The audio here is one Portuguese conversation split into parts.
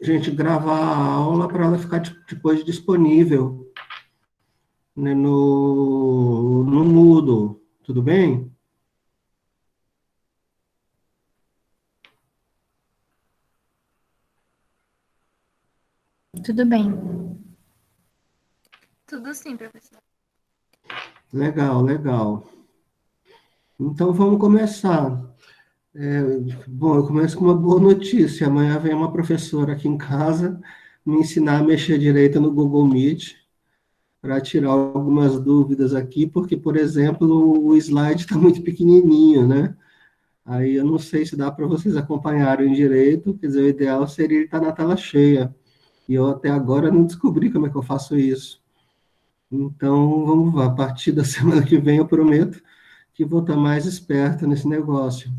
a gente gravar a aula para ela ficar depois disponível, né, no Moodle. Tudo bem? Tudo bem. Tudo sim, professor. Legal, legal. Então vamos começar. É, bom, eu começo com uma boa notícia. Amanhã vem uma professora aqui em casa me ensinar a mexer direito no Google Meet para tirar algumas dúvidas aqui, porque, por exemplo, o slide está muito pequenininho, né? Aí eu não sei se dá para vocês acompanharem direito, quer dizer, o ideal seria ele estar na tela cheia. E eu até agora não descobri como é que eu faço isso. Então, vamos lá, a partir da semana que vem eu prometo que vou estar mais esperto nesse negócio.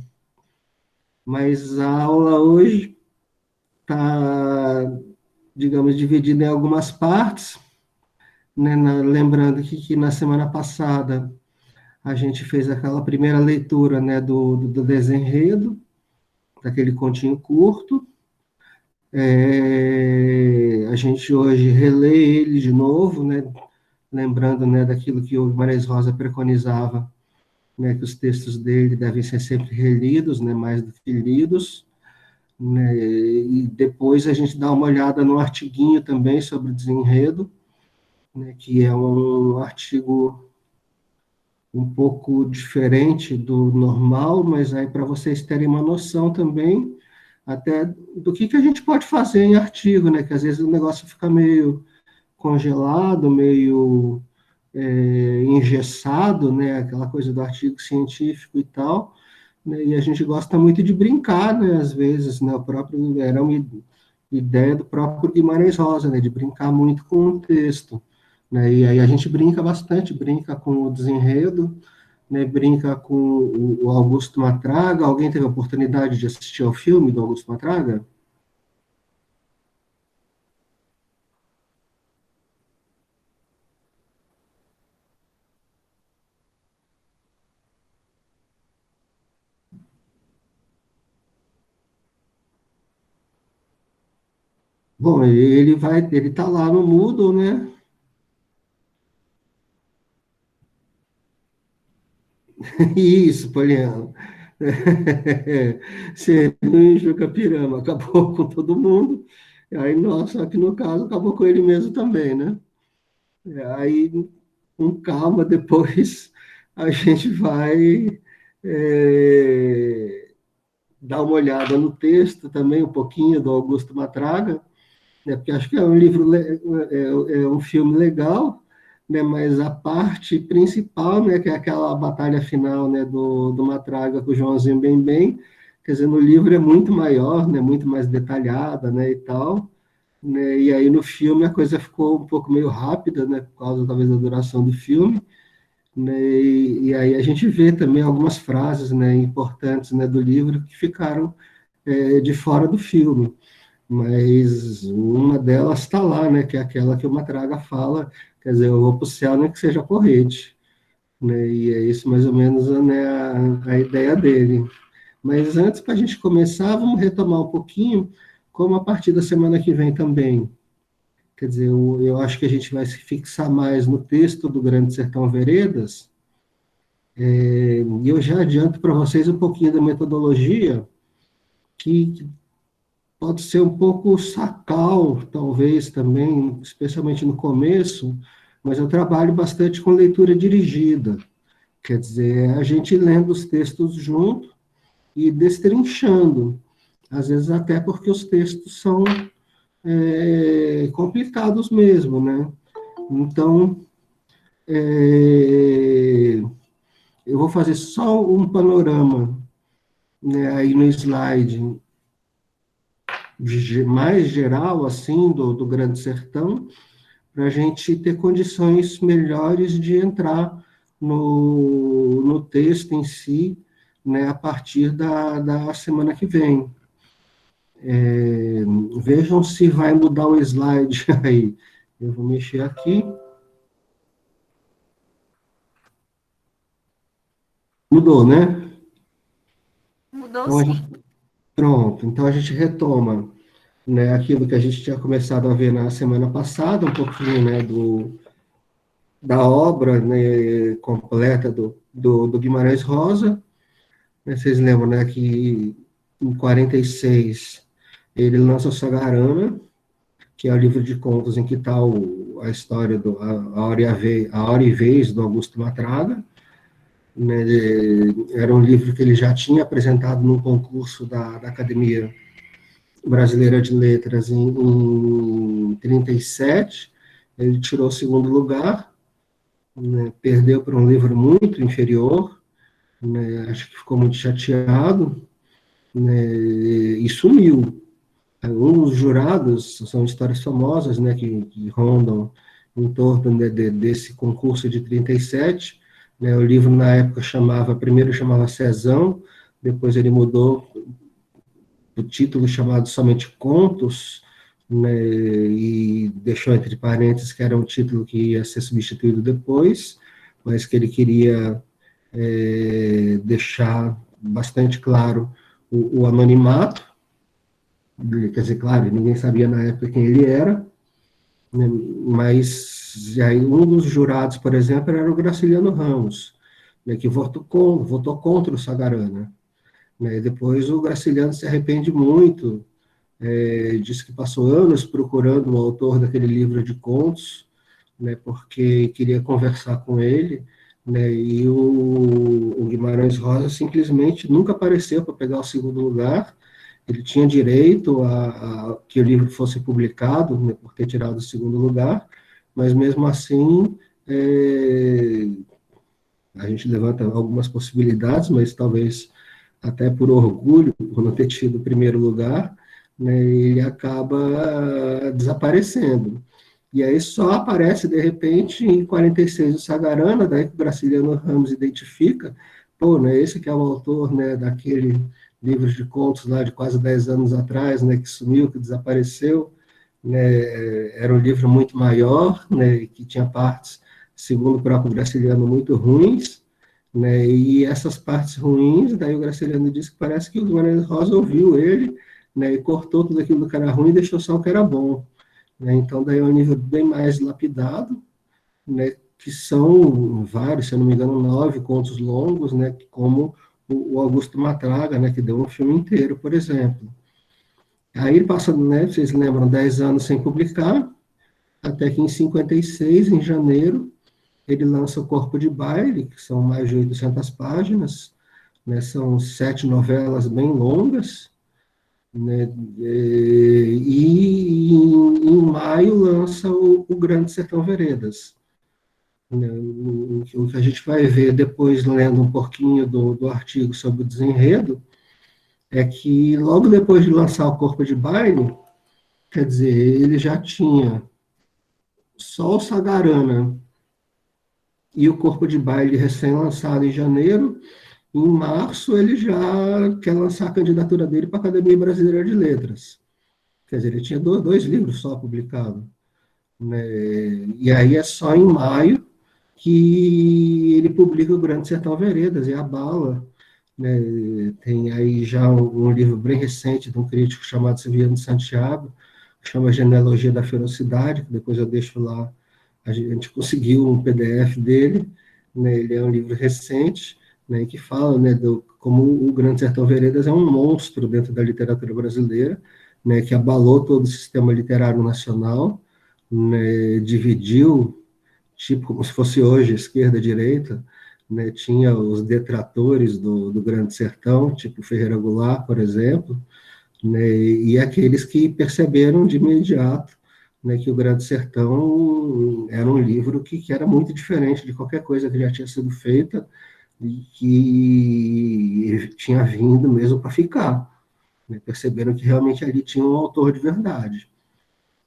Mas a aula hoje está, digamos, dividida em algumas partes, né? Lembrando que na semana passada a gente fez aquela primeira leitura, né, do desenredo, daquele continho curto. A gente hoje relê ele de novo, né, lembrando, né, daquilo que o Guimarães Rosa preconizava, né, que os textos dele devem ser sempre relidos, né, mais do que lidos, né, e depois a gente dá uma olhada no artiguinho também sobre o desenredo, né, que é um artigo um pouco diferente do normal, mas aí para vocês terem uma noção também até do que a gente pode fazer em artigo, né, que às vezes o negócio fica meio congelado, meio engessado, né, aquela coisa do artigo científico e tal, né, e a gente gosta muito de brincar, né, às vezes, né, o próprio, era uma ideia do próprio Guimarães Rosa, né, de brincar muito com o texto, né, e aí a gente brinca bastante, brinca com o desenredo, né, brinca com o Augusto Matraga. Alguém teve a oportunidade de assistir ao filme do Augusto Matraga? Bom, ele tá lá no Moodle, né? Isso, Poliana. Você enxuga Capirama, acabou com todo mundo. Aí, nossa, aqui no caso, acabou com ele mesmo também, né? Aí, com calma, depois a gente vai dar uma olhada no texto também, um pouquinho do Augusto Matraga, né? Porque acho que é um livro, é um filme legal, né? Mas a parte principal, né, que é aquela batalha final, né, do Matraga com o Joãozinho Bem Bem, quer dizer, no livro é muito maior, né, muito mais detalhada, né, e tal, né, e aí no filme a coisa ficou um pouco meio rápida, né, por causa talvez da duração do filme, né, e aí a gente vê também algumas frases, né, importantes, né, do livro que ficaram de fora do filme, mas uma delas está lá, né, que é aquela que o Matraga fala, quer dizer, eu vou para o céu nem que seja corrente, né, e é isso mais ou menos, né, a ideia dele. Mas antes, para a gente começar, vamos retomar um pouquinho, como a partir da semana que vem também, quer dizer, eu acho que a gente vai se fixar mais no texto do Grande Sertão Veredas, e eu já adianto para vocês um pouquinho da metodologia, que pode ser um pouco sacal, talvez também, especialmente no começo, mas eu trabalho bastante com leitura dirigida. Quer dizer, a gente lendo os textos junto e destrinchando. Às vezes até porque os textos são complicados mesmo, né? Então, é, eu vou fazer só um panorama, né, aí no slide mais geral, assim, do Grande Sertão, para a gente ter condições melhores de entrar no texto em si, né, a partir da semana que vem. Vejam se vai mudar o slide aí. Eu vou mexer aqui. Mudou, né? Mudou Então, sim. pronto. Então, a gente retoma. né, aquilo que a gente tinha começado a ver na semana passada, um pouquinho, né, da obra, né, completa do Guimarães Rosa. Né, vocês lembram, né, que em 46 ele lança o Sagarana, que é o livro de contos em que está a história a Hora e Vez do Augusto Matraga. Né, era um livro que ele já tinha apresentado num concurso da Academia Brasileira de Letras em 37. Ele tirou o segundo lugar, né, perdeu para um livro muito inferior, né, acho que ficou muito chateado, né, e sumiu. Alguns jurados, são histórias famosas, né, que rondam em torno, né, desse concurso de 37. Né, o livro, na época, primeiro chamava Sezão, depois ele mudou o título chamado somente Contos, né, e deixou entre parênteses que era um título que ia ser substituído depois, mas que ele queria deixar bastante claro o anonimato. Quer dizer, claro, ninguém sabia na época quem ele era, né, mas aí um dos jurados, por exemplo, era o Graciliano Ramos, né, que votou contra o Sagarana. Né, depois o Graciliano se arrepende muito, disse que passou anos procurando o autor daquele livro de contos, né, porque queria conversar com ele, né, e o Guimarães Rosa simplesmente nunca apareceu para pegar o segundo lugar. Ele tinha direito a que o livro fosse publicado, né, por ter tirado o segundo lugar, mas mesmo assim a gente levanta algumas possibilidades, mas talvez até por orgulho, por não ter tido o primeiro lugar, né, ele acaba desaparecendo. E aí só aparece, de repente, em 46 o Sagarana, daí que o Graciliano Ramos identifica, pô, né, esse que é o autor, né, daquele livro de contos lá de quase 10 anos atrás, né, que sumiu, que desapareceu, né, era um livro muito maior, né, que tinha partes, segundo o próprio Graciliano, muito ruins, né, e essas partes ruins, daí o Graciliano disse que parece que o Guimarães Rosa ouviu ele, né, e cortou tudo aquilo que era ruim e deixou só o que era bom. Né, então, daí é um nível bem mais lapidado, né, que são vários, se eu não me engano, 9 contos longos, né, como o Augusto Matraga, né, que deu um filme inteiro, por exemplo. Aí ele passa, né, vocês lembram, 10 anos sem publicar, até que em 56, em janeiro, ele lança o Corpo de Baile, que são mais de 800 páginas, né, são 7 novelas bem longas, né, e em maio lança o Grande Sertão Veredas. Né, o que a gente vai ver depois, lendo um pouquinho do artigo sobre o desenredo, é que logo depois de lançar o Corpo de Baile, quer dizer, ele já tinha só o Sagarana e o Corpo de Baile recém-lançado em janeiro. Em março, ele já quer lançar a candidatura dele para a Academia Brasileira de Letras. Quer dizer, ele tinha dois livros só publicados. Né? E aí é só em maio que ele publica o Grande Sertão Veredas e a Bala. Né? Tem aí já um livro bem recente de um crítico chamado Severiano de Santiago, que chama Genealogia da Ferocidade, que depois eu deixo lá. A gente conseguiu um PDF dele, né? Ele é um livro recente, né, que fala, né, como o Grande Sertão Veredas é um monstro dentro da literatura brasileira, né, que abalou todo o sistema literário nacional, né, dividiu, tipo como se fosse hoje, esquerda e direita, né, tinha os detratores do Grande Sertão, tipo Ferreira Goulart, por exemplo, né, e aqueles que perceberam de imediato, né, que o Grande Sertão era um livro que era muito diferente de qualquer coisa que já tinha sido feita e que tinha vindo mesmo para ficar. Né, perceberam que realmente ali tinha um autor de verdade.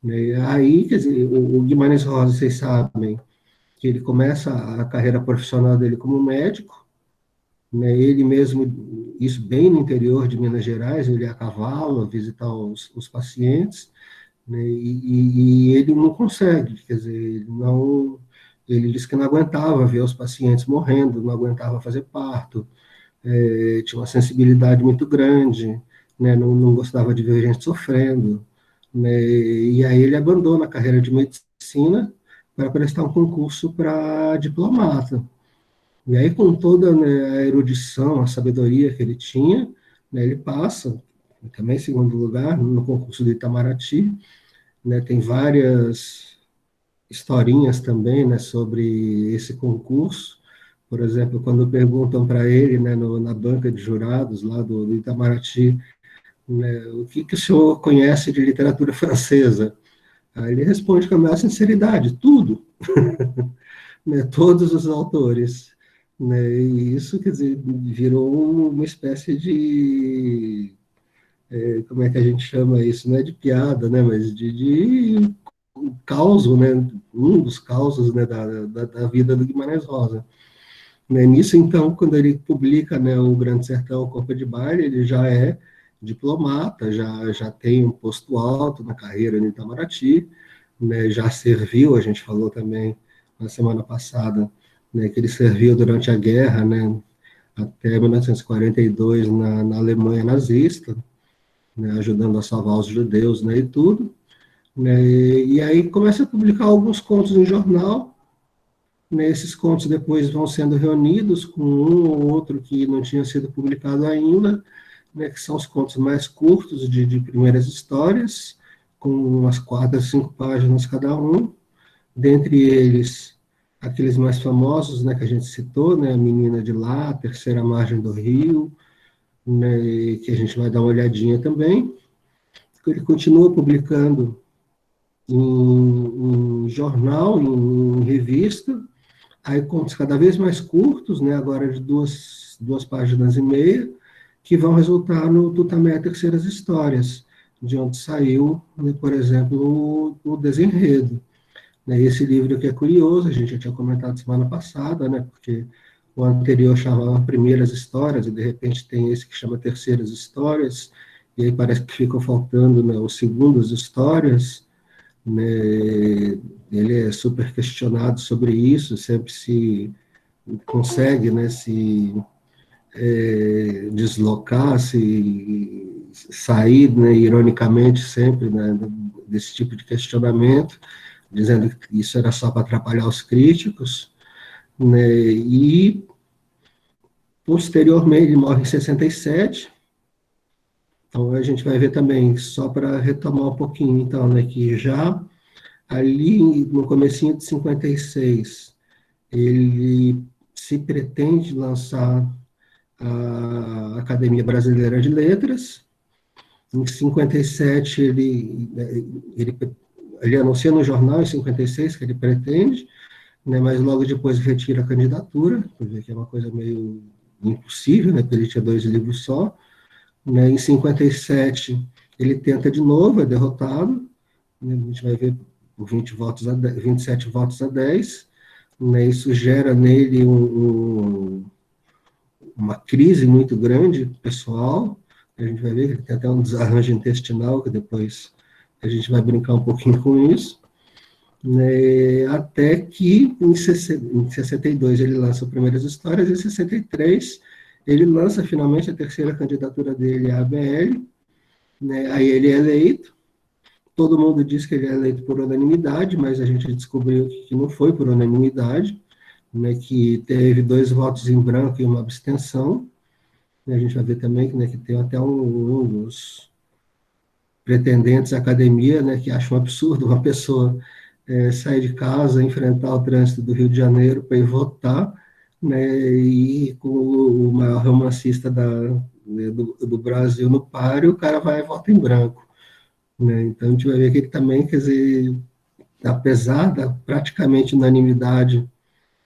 Né, aí, quer dizer, o Guimarães Rosa, vocês sabem, que ele começa a carreira profissional dele como médico, né, ele mesmo, isso bem no interior de Minas Gerais, ele ia a cavalo, a visitar os pacientes, né, e ele não consegue, quer dizer, ele disse que não aguentava ver os pacientes morrendo, não aguentava fazer parto, tinha uma sensibilidade muito grande, né, não gostava de ver gente sofrendo, né, e aí ele abandona a carreira de medicina para prestar um concurso para diplomata. E aí, com toda, né, a erudição, a sabedoria que ele tinha, né, ele passa, também em segundo lugar, no concurso do Itamaraty, né, tem várias historinhas também, né, sobre esse concurso. Por exemplo, quando perguntam para ele, né, na banca de jurados lá do Itamaraty, né, o que o senhor conhece de literatura francesa? Aí ele responde com a maior sinceridade, tudo, né, todos os autores. Né, e isso, quer dizer, virou uma espécie de, como é que a gente chama isso? Não é de piada, né, mas de causo, né, um dos causos, né, da vida do Guimarães Rosa. Né, nisso, então, quando ele publica, né, o Grande Sertão, o Corpo de Baile, ele já é diplomata, já tem um posto alto na carreira no Itamaraty, né, já serviu, a gente falou também na semana passada, né, que ele serviu durante a guerra, né, até 1942 na Alemanha nazista, né, ajudando a salvar os judeus, né, e tudo. Né, e aí começa a publicar alguns contos em jornal, né, esses contos depois vão sendo reunidos com um ou outro que não tinha sido publicado ainda, né, que são os contos mais curtos de primeiras histórias, com umas 4 a 5 páginas cada um, dentre eles aqueles mais famosos, né, que a gente citou, né, A Menina de Lá, A Terceira Margem do Rio, né, que a gente vai dar uma olhadinha também. Ele continua publicando em jornal, em revista, aí contos cada vez mais curtos, né, agora de 2 páginas e meia, que vão resultar no Tutameia Terceiras Histórias, de onde saiu, né, por exemplo, o Desenredo. Né, esse livro que é curioso, a gente já tinha comentado semana passada, né, porque o anterior chamava Primeiras Histórias, e de repente tem esse que chama Terceiras Histórias, e aí parece que ficou faltando, né, os Segundas Histórias, né, ele é super questionado sobre isso, sempre se consegue, né, se deslocar, se sair, né, ironicamente sempre, né, desse tipo de questionamento, dizendo que isso era só para atrapalhar os críticos, né, e posteriormente ele morre em 67, então a gente vai ver também, só para retomar um pouquinho, então, né, que já ali no comecinho de 56, ele se pretende lançar a Academia Brasileira de Letras. Em 57, ele anuncia no jornal, em 56, que ele pretende, né, mas logo depois retira a candidatura, que é uma coisa meio impossível, né, porque ele tinha 2 livros só. Né, em 57, ele tenta de novo, é derrotado, né, a gente vai ver por 27 votos a 10, né, isso gera nele uma crise muito grande pessoal, a gente vai ver que tem até um desarranjo intestinal, que depois a gente vai brincar um pouquinho com isso, né, até que em 62 ele lança Primeiras Histórias, e em 63 ele lança finalmente a terceira candidatura dele à ABL, né, aí ele é eleito, todo mundo diz que ele é eleito por unanimidade, mas a gente descobriu que não foi por unanimidade, né, que teve 2 votos em branco e uma abstenção, né, a gente vai ver também né, que tem até um dos pretendentes à academia, né, que acha um absurdo uma pessoa sair de casa, enfrentar o trânsito do Rio de Janeiro para ir votar, né, e com o maior romancista do Brasil no páreo, o cara vai e vota em branco. Né, então a gente vai ver que ele também, quer dizer, apesar da praticamente unanimidade,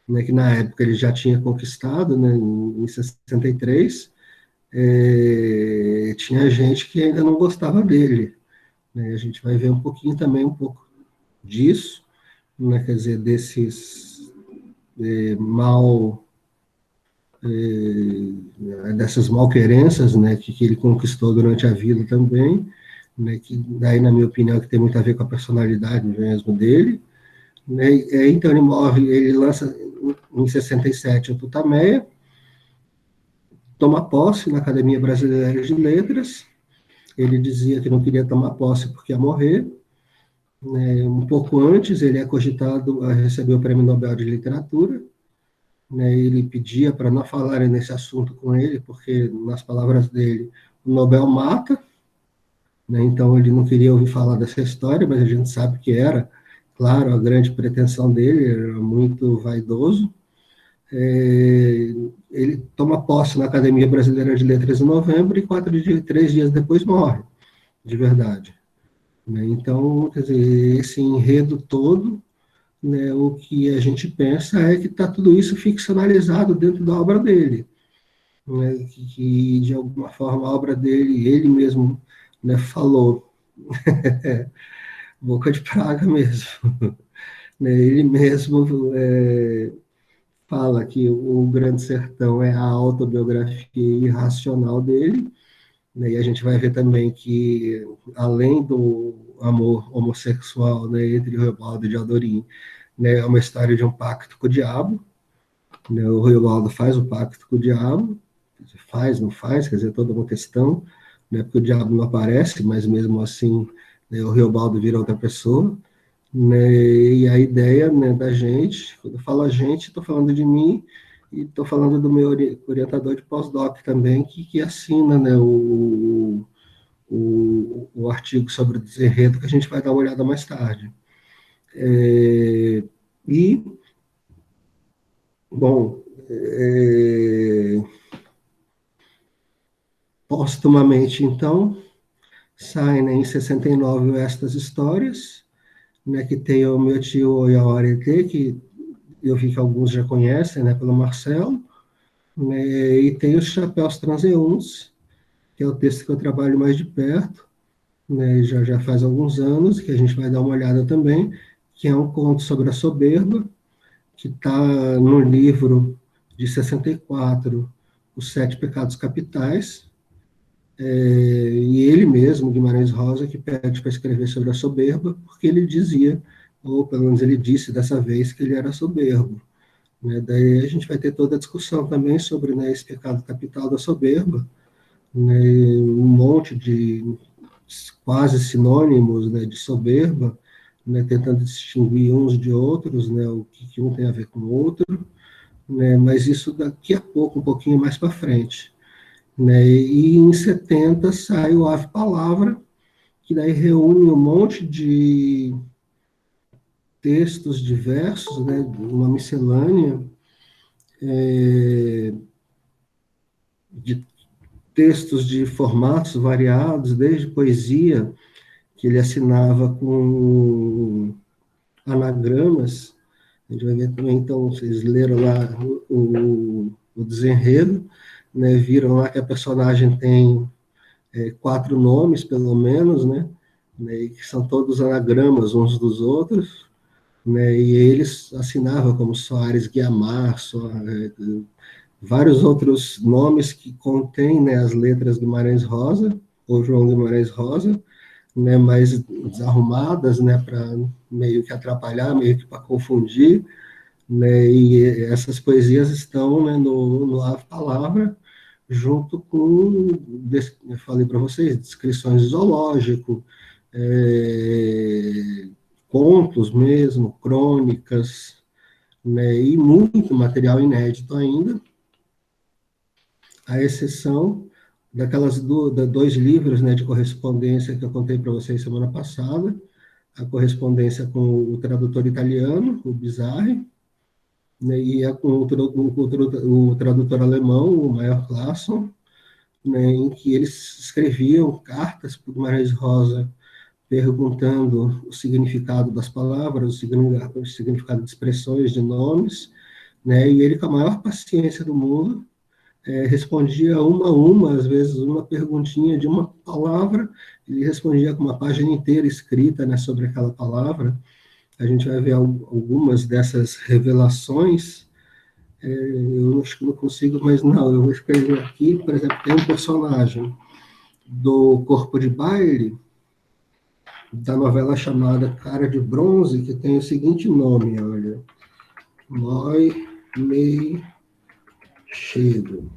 né, que na época ele já tinha conquistado, né, em 63, tinha gente que ainda não gostava dele. Né, a gente vai ver um pouquinho também, um pouco disso, né, quer dizer, desses mal, dessas malquerenças, né, que ele conquistou durante a vida também, né, que daí, na minha opinião, que tem muito a ver com a personalidade mesmo dele, né, então ele lança em 67 o Tutameia, toma posse na Academia Brasileira de Letras, Ele dizia que não queria tomar posse porque ia morrer. Né? Um pouco antes, ele é cogitado a receber o Prêmio Nobel de Literatura. Né? Ele pedia para não falarem nesse assunto com ele, porque, nas palavras dele, o Nobel mata. Né? Então, ele não queria ouvir falar dessa história, mas a gente sabe que era, claro, a grande pretensão dele, era muito vaidoso. Ele toma posse na Academia Brasileira de Letras em novembro e 3 dias depois morre, de verdade. Né? Então, quer dizer, esse enredo todo, né, o que a gente pensa é que está tudo isso ficcionalizado dentro da obra dele, né, que de alguma forma a obra dele, ele mesmo, né, falou, boca de praga mesmo, né, ele mesmo fala que o Grande Sertão é a autobiografia irracional dele, né, e a gente vai ver também que, além do amor homossexual, né, entre Riobaldo e Diadorim, né, é uma história de um pacto com o diabo. Né, o Riobaldo faz o pacto com o diabo, faz, não faz, quer dizer, toda uma questão, né, porque o diabo não aparece, mas mesmo assim, né, o Riobaldo vira outra pessoa. Né, e a ideia, né, da gente, quando eu falo a gente, estou falando de mim e estou falando do meu orientador de pós-doc também, que assina, né, o artigo sobre o desenredo, que a gente vai dar uma olhada mais tarde. E, bom, póstumamente, então, saem, né, em 69 estas histórias, né, que tem o meu tio Oyaorete, que eu vi que alguns já conhecem, né, pelo Marcelo, né, e tem os Chapéus Transeuntes, que é o texto que eu trabalho mais de perto, né, já faz alguns anos, que a gente vai dar uma olhada também, que é um conto sobre a soberba, que está no livro de 64, Os Sete Pecados Capitais, e ele mesmo, Guimarães Rosa, que pede para escrever sobre a soberba, porque ele dizia, ou pelo menos ele disse dessa vez, que ele era soberbo. Né? Daí a gente vai ter toda a discussão também sobre, né, esse pecado capital da soberba, né, um monte de quase sinônimos, né, de soberba, né, tentando distinguir uns de outros, né, o que um tem a ver com o outro, né, mas isso daqui a pouco, um pouquinho mais para frente. Né, e em 70 sai o Ave Palavra, que daí reúne um monte de textos diversos, né, uma miscelânea de textos de formatos variados, desde poesia, que ele assinava com anagramas. A gente vai ver também, então, vocês leram lá o desenredo, né, viram lá que a personagem tem 4 nomes, pelo menos, né, e que são todos anagramas uns dos outros, né, e eles assinavam como Soares Guiamar, vários outros nomes que contêm, né, as letras Guimarães Rosa, ou João Guimarães Rosa, né, mais desarrumadas, né, para meio que atrapalhar, meio que para confundir, né, e essas poesias estão, né, no A Palavra, junto com, eu falei para vocês, descrições de zoológico, é, contos mesmo, crônicas, né, e muito material inédito ainda, à exceção dois livros, né, de correspondência que eu contei para vocês semana passada, a correspondência com o tradutor italiano, o Bizarri, né, e com o tradutor alemão, o Meyer Clason, né, em que eles escreviam cartas para o Guimarães Rosa perguntando o significado das palavras, o significado de expressões, de nomes, né, e ele, com a maior paciência do mundo, respondia uma a uma, às vezes uma perguntinha de uma palavra, ele respondia com uma página inteira escrita, né, sobre aquela palavra. A gente vai ver algumas dessas revelações. Eu acho que não consigo, mas não, eu vou escrever aqui, por exemplo, tem um personagem do Corpo de Baile, da novela chamada Cara de Bronze, que tem o seguinte nome, olha, Moi Mei Cheiro.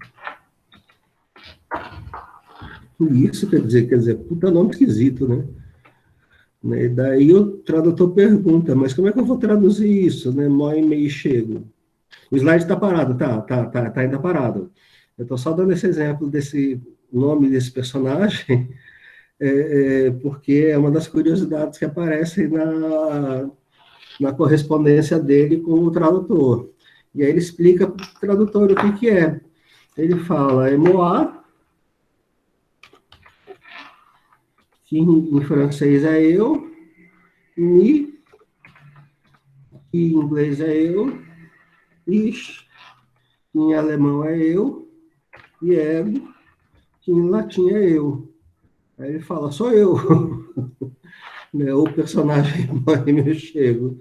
Isso quer dizer, puta nome esquisito, né? E daí o tradutor pergunta, mas como é que eu vou traduzir isso, né? Moi mei chego. O slide está parado, tá ainda parado. Eu estou só dando esse exemplo desse nome desse personagem, porque é uma das curiosidades que aparecem na correspondência dele com o tradutor. E aí ele explica para o tradutor o que é. Ele fala, é moi, que em francês é eu, me, que em inglês é eu, ich, que em alemão é eu, e ego, que em latim é eu. Aí ele fala, sou eu, né? O personagem morre meu chego.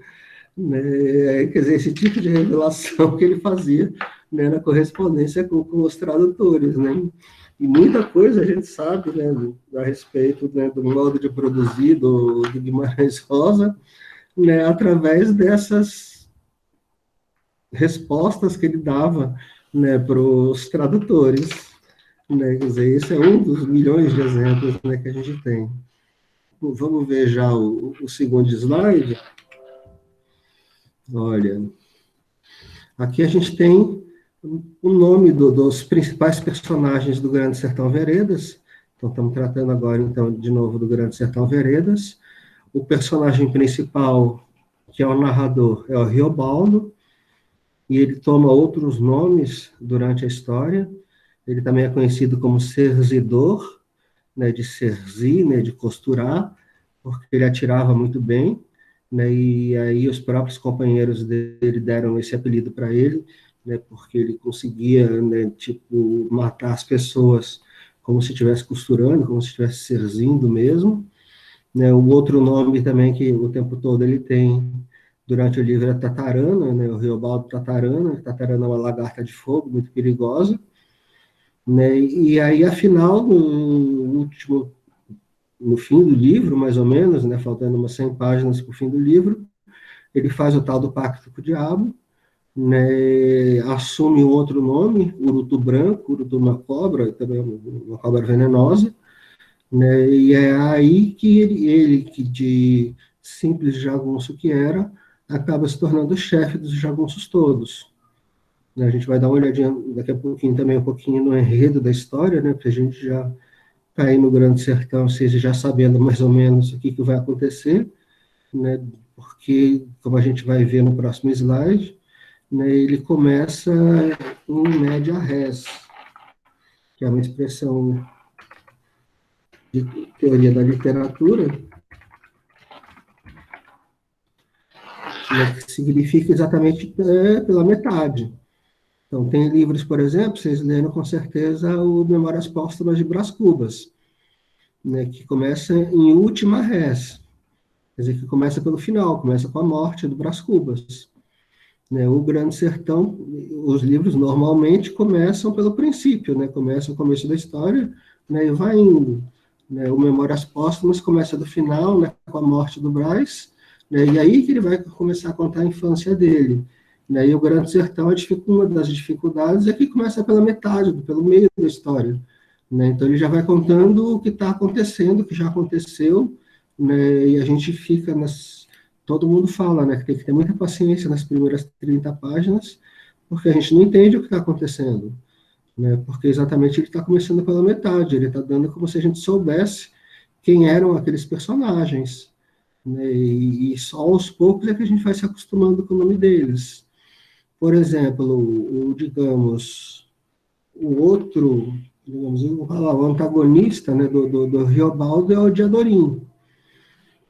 Né? Quer dizer, esse tipo de revelação que ele fazia, né, na correspondência com os tradutores, né? E muita coisa a gente sabe, né, a respeito, né, do modo de produzir do Guimarães Rosa, né, através dessas respostas que ele dava, né, para os tradutores. Né? Quer dizer, esse é um dos milhões de exemplos, né, que a gente tem. Vamos ver já o segundo slide. Olha, aqui a gente tem o nome dos principais personagens do Grande Sertão Veredas. Então, estamos tratando agora, então, de novo do Grande Sertão Veredas. O personagem principal, que é o narrador, é o Riobaldo, e ele toma outros nomes durante a história. Ele também é conhecido como Serzidor, né, de serzir, né, de costurar, porque ele atirava muito bem, né, e aí os próprios companheiros dele deram esse apelido para ele, né, porque ele conseguia, né, tipo, matar as pessoas como se estivesse costurando, como se estivesse serzindo mesmo, né. O outro nome também que o tempo todo ele tem durante o livro é Tatarana, né, o Riobaldo Tatarana. Tatarana é uma lagarta de fogo muito perigosa, né, e aí afinal no fim do livro, mais ou menos, né, faltando umas 100 páginas para o fim do livro, ele faz o tal do pacto com o diabo, né, assume um outro nome, Urutu Branco, Urutu uma cobra, também uma cobra venenosa, né, e é aí que ele que de simples jagunço que era, acaba se tornando o chefe dos jagunços todos. A gente vai dar uma olhadinha daqui a pouquinho também, um pouquinho no enredo da história, né, porque a gente já está aí no Grande Sertão, vocês já sabendo mais ou menos o que vai acontecer, né, porque, como a gente vai ver no próximo slide, né, ele começa em média res, que é uma expressão de teoria da literatura, né, que significa exatamente pela metade. Então, tem livros, por exemplo, vocês leram com certeza o Memórias Póstumas de Brás Cubas, né, que começa em última res, quer dizer, que começa pelo final, começa com a morte do Brás Cubas. Né, o Grande Sertão, os livros normalmente começam pelo princípio, né, começa o começo da história, né, e vai indo. Né, o Memórias Póstumas começa do final, né, com a morte do Brás, né, e aí que ele vai começar a contar a infância dele. Né, e o Grande Sertão, uma das dificuldades é que começa pela metade, pelo meio da história. Né, então ele já vai contando o que está acontecendo, o que já aconteceu, né, e a gente fica todo mundo fala, né, que tem que ter muita paciência nas primeiras 30 páginas, porque a gente não entende o que está acontecendo, né, porque exatamente ele está começando pela metade, ele está dando como se a gente soubesse quem eram aqueles personagens, né, e só aos poucos é que a gente vai se acostumando com o nome deles. Por exemplo, digamos, o outro, digamos, o antagonista, né, do Riobaldo é o Diadorim,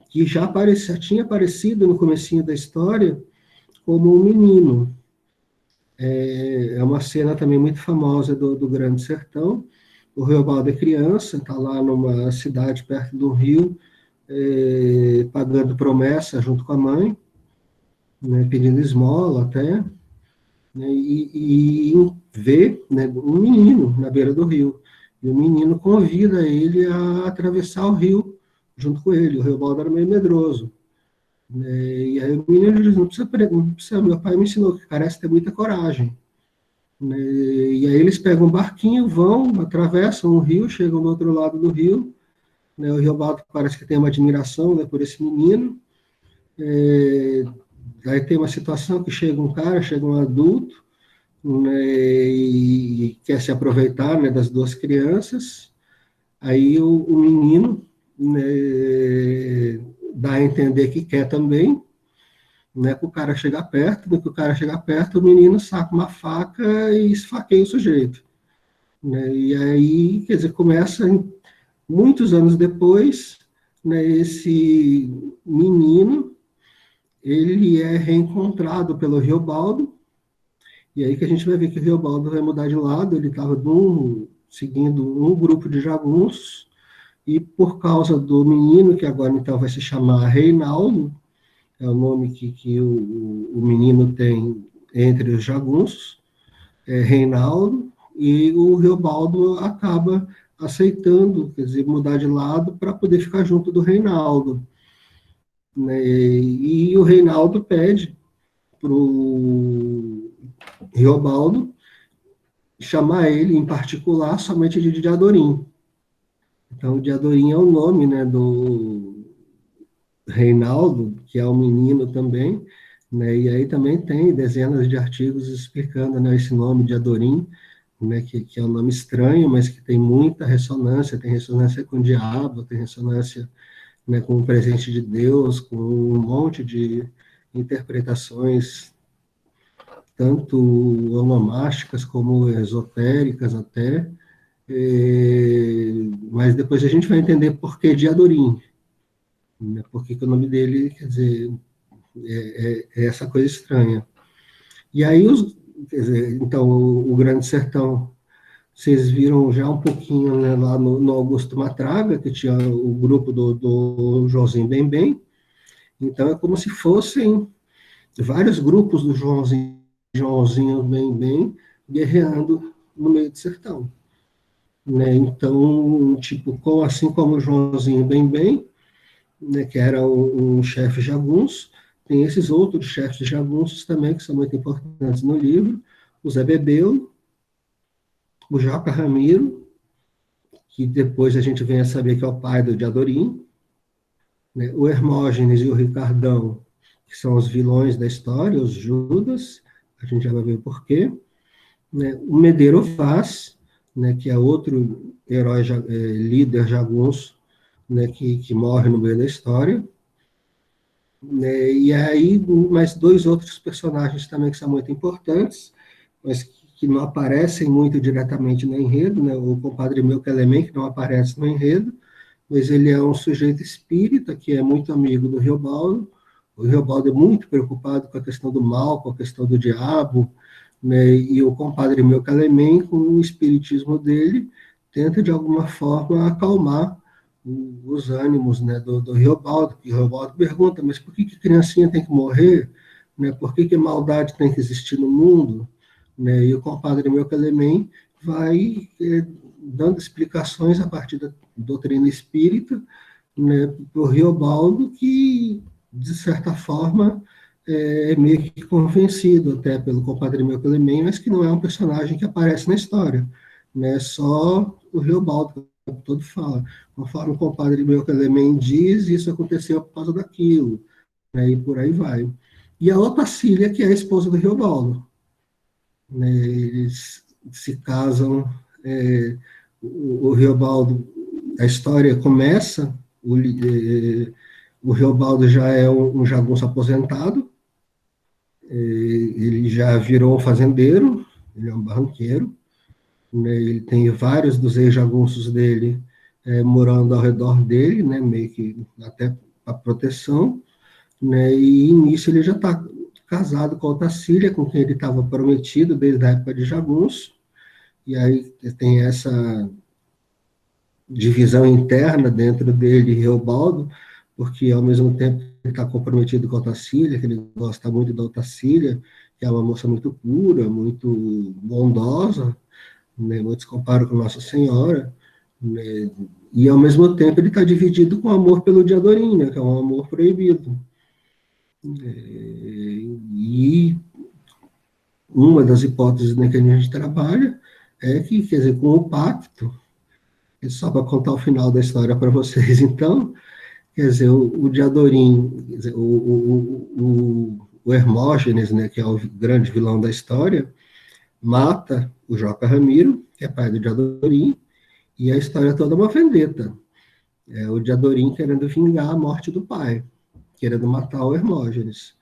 que já tinha aparecido no comecinho da história como um menino. É uma cena também muito famosa do Grande Sertão. O Reobaldo é criança, está lá numa cidade perto do rio, pagando promessa junto com a mãe, né, pedindo esmola até, né, e vê, né, um menino na beira do rio. E o menino convida ele a atravessar o rio junto com ele. O Reobaldo era meio medroso. E aí o menino diz, não precisa, meu pai me ensinou que parece ter muita coragem. né? E aí eles pegam um barquinho, vão, atravessam o rio, chegam do outro lado do rio, né? O Riobaldo parece que tem uma admiração, né, por esse menino. Aí tem uma situação que chega um cara, chega um adulto, né, e quer se aproveitar, né, das duas crianças. Aí o menino, né, dá a entender que quer também, né, para o cara chegar perto. No que o cara chegar perto, o menino saca uma faca e esfaqueia o sujeito. Né? E aí, quer dizer, começa muitos anos depois, né, esse menino, ele é reencontrado pelo Riobaldo, e aí que a gente vai ver que o Riobaldo vai mudar de lado. Ele estava seguindo um grupo de jagunços, e por causa do menino, que agora então vai se chamar Reinaldo, é o nome que o menino tem entre os jagunços, Reinaldo, e o Riobaldo acaba aceitando, quer dizer, mudar de lado para poder ficar junto do Reinaldo. Né? E o Reinaldo pede para o Riobaldo chamar ele, em particular, somente de Diadorim. Então, Diadorim é o nome, né, do Reinaldo, que é um menino também, né, e aí também tem dezenas de artigos explicando, né, esse nome de Adorim, né, que é um nome estranho, mas que tem muita ressonância, tem ressonância com o diabo, tem ressonância, né, com o presente de Deus, com um monte de interpretações, tanto onomásticas como esotéricas até, mas depois a gente vai entender por que de Adorim, né, por que o nome dele, quer dizer, é essa coisa estranha. E aí, quer dizer, então, o Grande Sertão, vocês viram já um pouquinho, né, lá no Augusto Matraga, que tinha o grupo do Joãozinho Bem Bem. Então, é como se fossem vários grupos do Joãozinho Bem Bem guerreando no meio do sertão. Né? Então, tipo, assim como o Joãozinho Bem Bem, né, que era um chefe jagunço, tem esses outros chefes jagunços também, que são muito importantes no livro: o Zé Bebelo, o Joca Ramiro, que depois a gente vem a saber que é o pai do Diadorim, né, o Hermógenes e o Ricardão, que são os vilões da história, os Judas, a gente já vai ver o porquê, né, o Medeiro Vaz, né, que é outro herói, líder jagunço, né, que morre no meio da história, né, e aí mais dois outros personagens também que são muito importantes, mas que não aparecem muito diretamente no enredo, né, o compadre Melquilemem, que não aparece no enredo, mas ele é um sujeito espírita que é muito amigo do Riobaldo. O Riobaldo é muito preocupado com a questão do mal, com a questão do diabo, né, e o compadre Melquilemem, com o espiritismo dele, tenta de alguma forma acalmar os ânimos, né, do Riobaldo. E o Riobaldo pergunta: mas por que criancinha tem que morrer? Né, por que maldade tem que existir no mundo? Né, e o compadre Melquilemem vai dando explicações a partir da doutrina espírita, né, para o Riobaldo, que, de certa forma, é meio que convencido até pelo compadre Melquilemem, mas que não é um personagem que aparece na história. Né, só o Riobaldo todo fala: conforme o compadre Melquilemem diz, isso aconteceu por causa daquilo, né, e por aí vai. E a Otacília, que é a esposa do Riobaldo. Né, eles se casam, o Riobaldo, a história começa, o Riobaldo já é um jagunço aposentado, ele já virou um fazendeiro, ele é um barranqueiro, né, ele tem vários dos ex-jagunços dele morando ao redor dele, né, meio que até para proteção, né, e nisso ele já está casado com a Otacília, com quem ele estava prometido desde a época de jagunço, e aí tem essa divisão interna dentro dele e Reobaldo, porque ao mesmo tempo ele está comprometido com a Otacília, que ele gosta muito da Otacília, que é uma moça muito pura, muito bondosa, né, muitos comparam com Nossa Senhora, né, e ao mesmo tempo ele está dividido com o amor pelo Diadorim, né, que é um amor proibido. E uma das hipóteses, né, que a gente trabalha é que, quer dizer, com o pacto, só para contar o final da história para vocês, então, quer dizer, o Diadorim, quer dizer, o Hermógenes, né, que é o grande vilão da história, mata o Joca Ramiro, que é pai do Diadorim, e a história toda é uma vendetta. É o Diadorim querendo vingar a morte do pai, querendo matar o Hermógenes.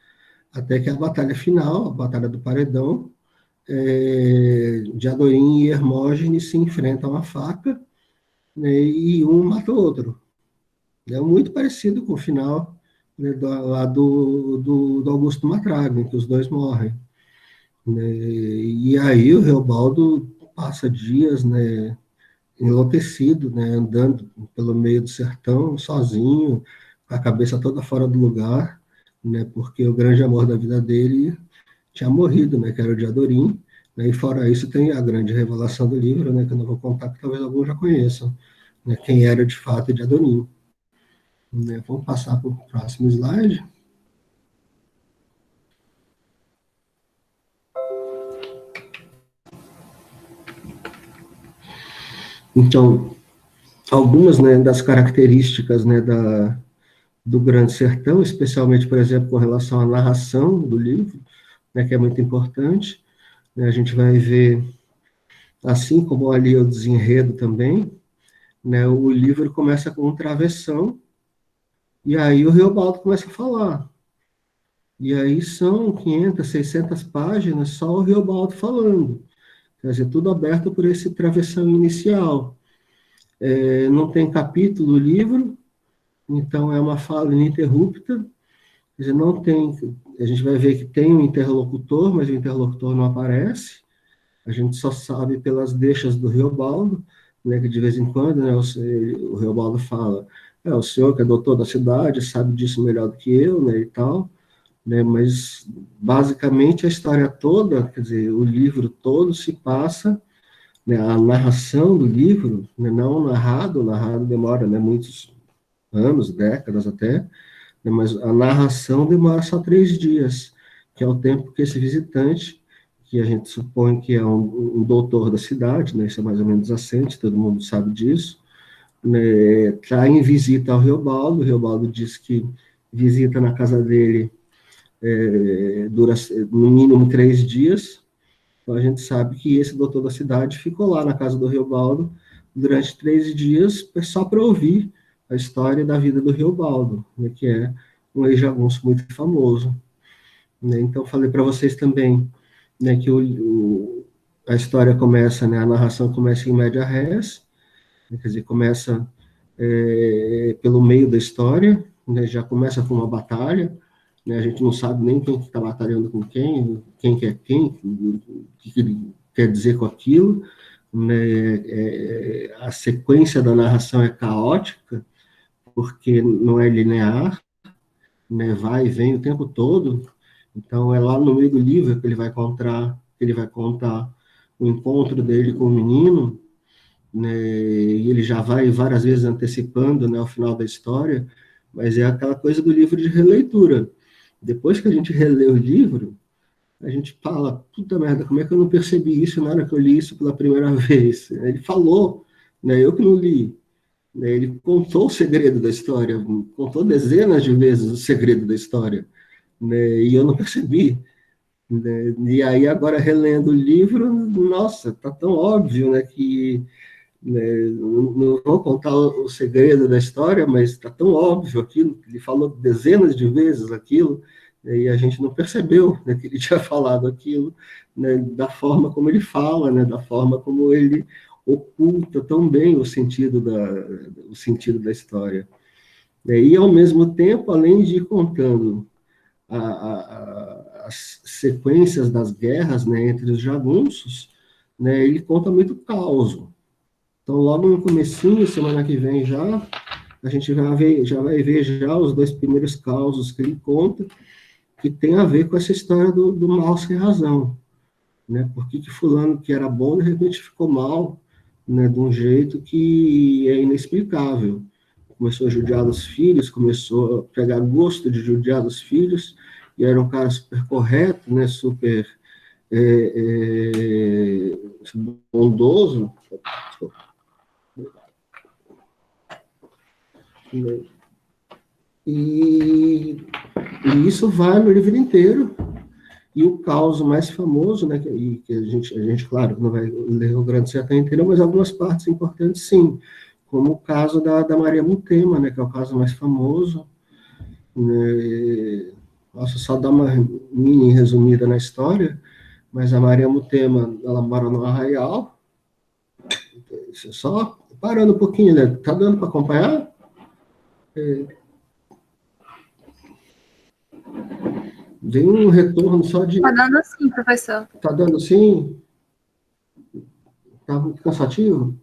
Até que a batalha final, a batalha do Paredão, Diadorim e Hermógenes se enfrentam à faca, né, e um mata o outro. É muito parecido com o final, né, lá do Augusto Matrago, em que os dois morrem. Né, e aí o Reobaldo passa dias, né, enlouquecido, né, andando pelo meio do sertão, sozinho, com a cabeça toda fora do lugar, né, porque o grande amor da vida dele tinha morrido, né, que era o Diadorim, né, e fora isso tem a grande revelação do livro, né, que eu não vou contar, que talvez alguns já conheçam, né, quem era de fato Diadorim. Né. Vamos passar para o próximo slide. Então, algumas, né, das características, né, do Grande Sertão, especialmente, por exemplo, com relação à narração do livro, né, que é muito importante, né, a gente vai ver, assim como ali o desenredo também, né, o livro começa com um travessão, e aí o Reobaldo começa a falar. E aí são 500, 600 páginas só o Reobaldo falando. Quer dizer, tudo aberto por esse travessão inicial. Não tem capítulo o livro, então é uma fala ininterrupta. Quer dizer, não tem. A gente vai ver que tem um interlocutor, mas o interlocutor não aparece. A gente só sabe pelas deixas do Reobaldo, né, que de vez em quando, né, o Reobaldo fala, o senhor que é doutor da cidade sabe disso melhor do que eu, né, e tal, né, mas basicamente a história toda, quer dizer, o livro todo se passa, né, a narração do livro, né, não o narrado demora, né, muitos anos, décadas até, né, mas a narração demora só 3 dias, que é o tempo que esse visitante, que a gente supõe que é um doutor da cidade, né, isso é mais ou menos assente, todo mundo sabe disso, né, está em visita ao Reobaldo. O Reobaldo diz que visita na casa dele dura no mínimo 3 dias, então a gente sabe que esse doutor da cidade ficou lá na casa do Reobaldo durante 3 dias só para ouvir a história da vida do Reobaldo, né, que é um ex-jagunço muito famoso. Né? Então, falei para vocês também, né, que a história começa, né, a narração começa em média res, né, quer dizer, começa pelo meio da história, né, já começa com uma batalha, né, a gente não sabe nem quem está batalhando com quem que é quem, o que ele quer dizer com aquilo, né, a sequência da narração é caótica, porque não é linear, né, vai e vem o tempo todo. Então é lá no meio do livro que ele vai contar o encontro dele com o menino, né, e ele já vai várias vezes antecipando, né, o final da história, mas é aquela coisa do livro de releitura. Depois que a gente relê o livro, a gente fala, puta merda, como é que eu não percebi isso na hora que eu li isso pela primeira vez? Ele falou, né, eu que não li. Né, ele contou o segredo da história, contou dezenas de vezes o segredo da história, né, e eu não percebi. Né, e aí, agora, relendo o livro, nossa, tá tão óbvio, né, que né, não vou contar o segredo da história, mas está tão óbvio aquilo, ele falou dezenas de vezes aquilo, né, e a gente não percebeu, né, que ele tinha falado aquilo, né, da forma como ele fala, né, da forma como ele oculta tão bem o sentido da história. E, ao mesmo tempo, além de ir contando as sequências das guerras, né, entre os jagunços, né, ele conta muito caos. Então, logo no comecinho, semana que vem já, a gente já vai ver já os 2 primeiros causos que ele conta, que tem a ver com essa história do mal sem razão. Né? Por que fulano que era bom, de repente ficou mal, né, de um jeito que é inexplicável. Começou a judiar dos filhos, começou a pegar gosto de judiar dos filhos, e era um cara super correto, né, super bondoso, e isso vai no livro inteiro. E o caos mais famoso, né, que a gente, claro, não vai ler o Grande Sertão inteiro, mas algumas partes importantes, sim, como o caso da Maria Mutema, né, que é o caso mais famoso, né, posso só dar uma mini resumida na história, mas a Maria Mutema, ela mora no Arraial, só parando um pouquinho, né, tá dando para acompanhar? Vem um retorno só de... Tá dando sim, professor. Tá dando sim? Tá muito cansativo?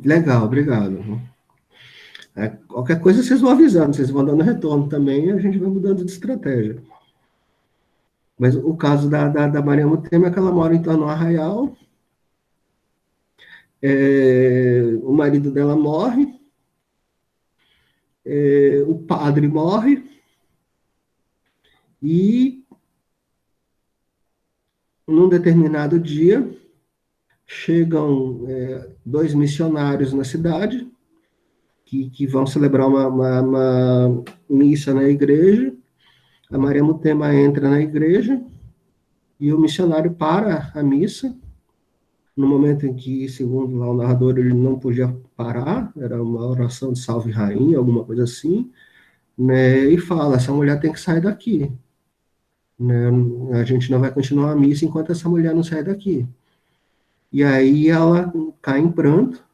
Legal, obrigado. Qualquer coisa vocês vão avisando, vocês vão dando retorno também e a gente vai mudando de estratégia. Mas o caso da Maria Mutema é que ela mora então no Arraial, o marido dela morre, o padre morre, e num determinado dia chegam dois missionários na cidade, que vão celebrar uma missa na igreja. A Maria Mutema entra na igreja e o missionário para a missa, no momento em que, segundo lá o narrador, ele não podia parar, era uma oração de salve rainha, alguma coisa assim, né, e fala, essa mulher tem que sair daqui, né, a gente não vai continuar a missa enquanto essa mulher não sair daqui. E aí ela cai em pranto,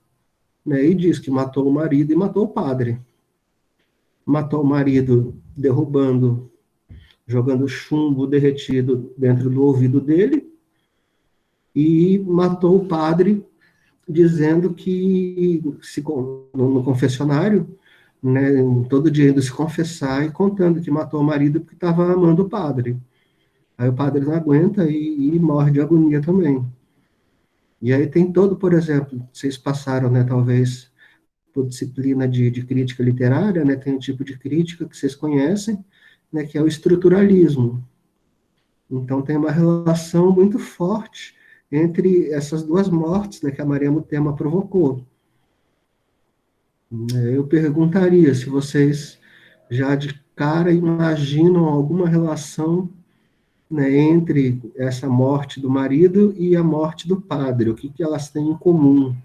né, e diz que matou o marido e matou o padre. Matou o marido derrubando, jogando chumbo derretido dentro do ouvido dele, e matou o padre dizendo que no confessionário, né, todo dia indo se confessar e contando que matou o marido porque estava amando o padre. Aí o padre não aguenta e morre de agonia também. E aí tem todo, por exemplo, vocês passaram, né, talvez, por disciplina de crítica literária, né, tem um tipo de crítica que vocês conhecem, né, que é o estruturalismo. Então tem uma relação muito forte entre essas duas mortes, né, que a Maria Mutema provocou. Eu perguntaria se vocês já de cara imaginam alguma relação, né, entre essa morte do marido e a morte do padre, o que, que elas têm em comum,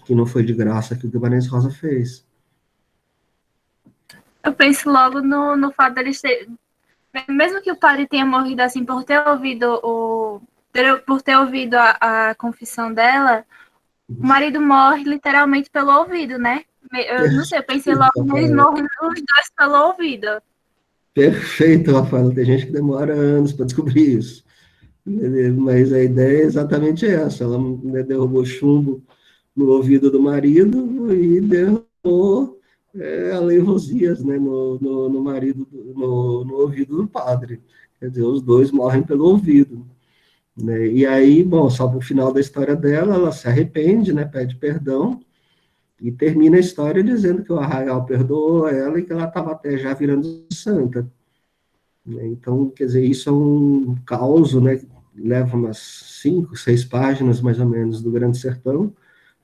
que não foi de graça que o Guimarães Rosa fez. Eu penso logo no fato deles ter. Mesmo que o padre tenha morrido assim por ter ouvido a confissão dela, o marido morre literalmente pelo ouvido, né? Eu não sei, eu pensei logo neles morrendo os dois pelo ouvido. Perfeito, Rafael. Tem gente que demora anos para descobrir isso. Mas a ideia é exatamente essa. Ela, né, derrubou chumbo no ouvido do marido e derrubou aleivosias, né, no marido, no ouvido do padre. Quer dizer, os dois morrem pelo ouvido. Né? E aí, bom, só para o final da história dela, ela se arrepende, né, pede perdão, e termina a história dizendo que o Arraial perdoou ela e que ela estava até já virando santa. Então, quer dizer, isso é um caos, né, que leva umas 5, 6 páginas, mais ou menos, do Grande Sertão,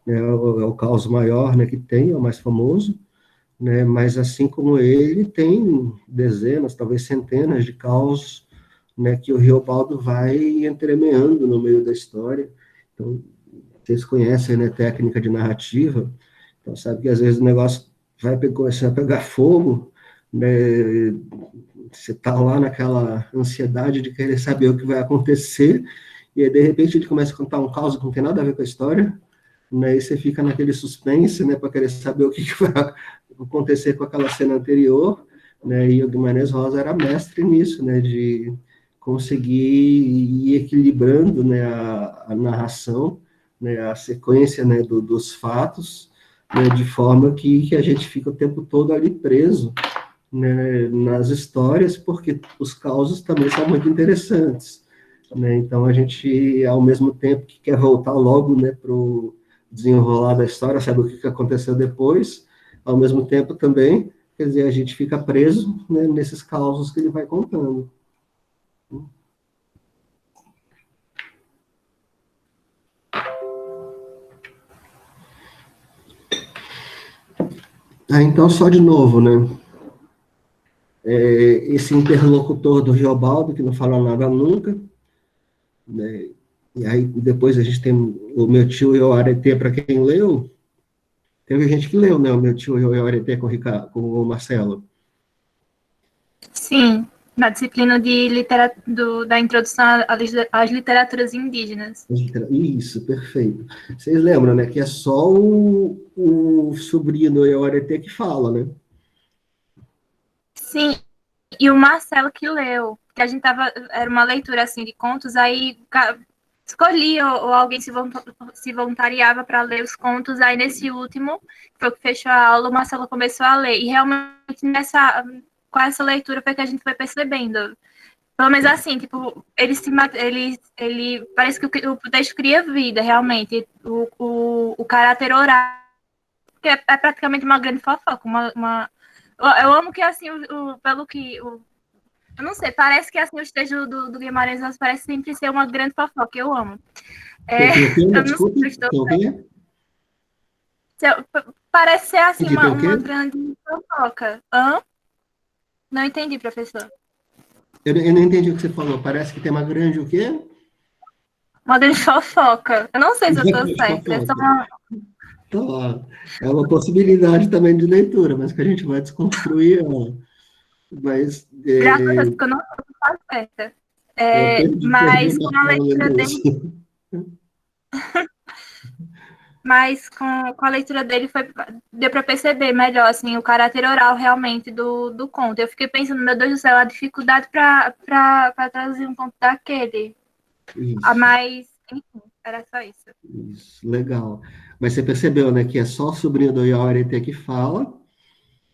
né, é o caos maior, né, que tem, é o mais famoso, né, mas assim como ele, tem dezenas, talvez centenas de caos, né, que o Riobaldo vai entremeando no meio da história. Então, vocês conhecem, né, técnica de narrativa, então sabe que às vezes o negócio vai começar a pegar fogo, né, você está lá naquela ansiedade de querer saber o que vai acontecer, e aí, de repente, ele começa a contar um caos que não tem nada a ver com a história, né, e você fica naquele suspense, né, para querer saber o que vai acontecer com aquela cena anterior, né, e o Guimarães Rosa era mestre nisso, né, de conseguir ir equilibrando, né, a narração, né, a sequência, né, dos fatos, né, de forma que a gente fica o tempo todo ali preso, né, nas histórias, porque os causos também são muito interessantes. né? Então, a gente, ao mesmo tempo que quer voltar logo, né, para o desenrolar da história, sabe o que aconteceu depois, ao mesmo tempo também, quer dizer, a gente fica preso, né, nesses causos que ele vai contando. Então, só de novo, né? Esse interlocutor do Riobaldo, que não fala nada nunca, né? E aí depois a gente tem o Meu Tio e o Aretê, para quem leu, teve gente que leu, né? O Meu Tio e o Aretê com o Marcelo. Sim, na disciplina de da introdução às literaturas indígenas. Isso, perfeito. Vocês lembram, né? Que é só o sobrinho do Ioretê que fala, né? Sim, e o Marcelo que leu, que a gente era uma leitura assim de contos, aí escolhia ou alguém se voluntariava para ler os contos, aí nesse último, que foi o que fechou a aula, o Marcelo começou a ler, e realmente com essa leitura foi que a gente foi percebendo. Pelo menos assim, tipo, ele parece que o texto cria vida, realmente. O caráter oral, que é praticamente uma grande fofoca, eu amo que, assim, pelo que... eu não sei, parece que, assim, os textos do Guimarães parece sempre ser uma grande fofoca, eu amo. Tem o quê? Eu não sei Desculpe, se eu estou tem o quê? parece ser, assim, Tem o uma quê? grande fofoca. Hã? Não entendi, professor. Eu não entendi o que você falou. Parece que tem uma grande o quê? Uma grande fofoca. Eu não sei se eu estou certa. Essa é Fofoca. uma... Tá. É uma possibilidade também de leitura, mas que a gente vai desconstruir ela. Mas Graças a Deus, porque eu não estou certa. eu perdi Mas o com a Marcelo leitura lendo dele, isso. mas com a leitura dele deu para perceber melhor assim, o caráter oral realmente do conto. Eu fiquei pensando, meu Deus do céu, a dificuldade para traduzir um conto daquele. Isso, Mas, enfim, era só isso. isso, legal. Mas você percebeu, né, que é só o sobrinho do Iauerete que fala,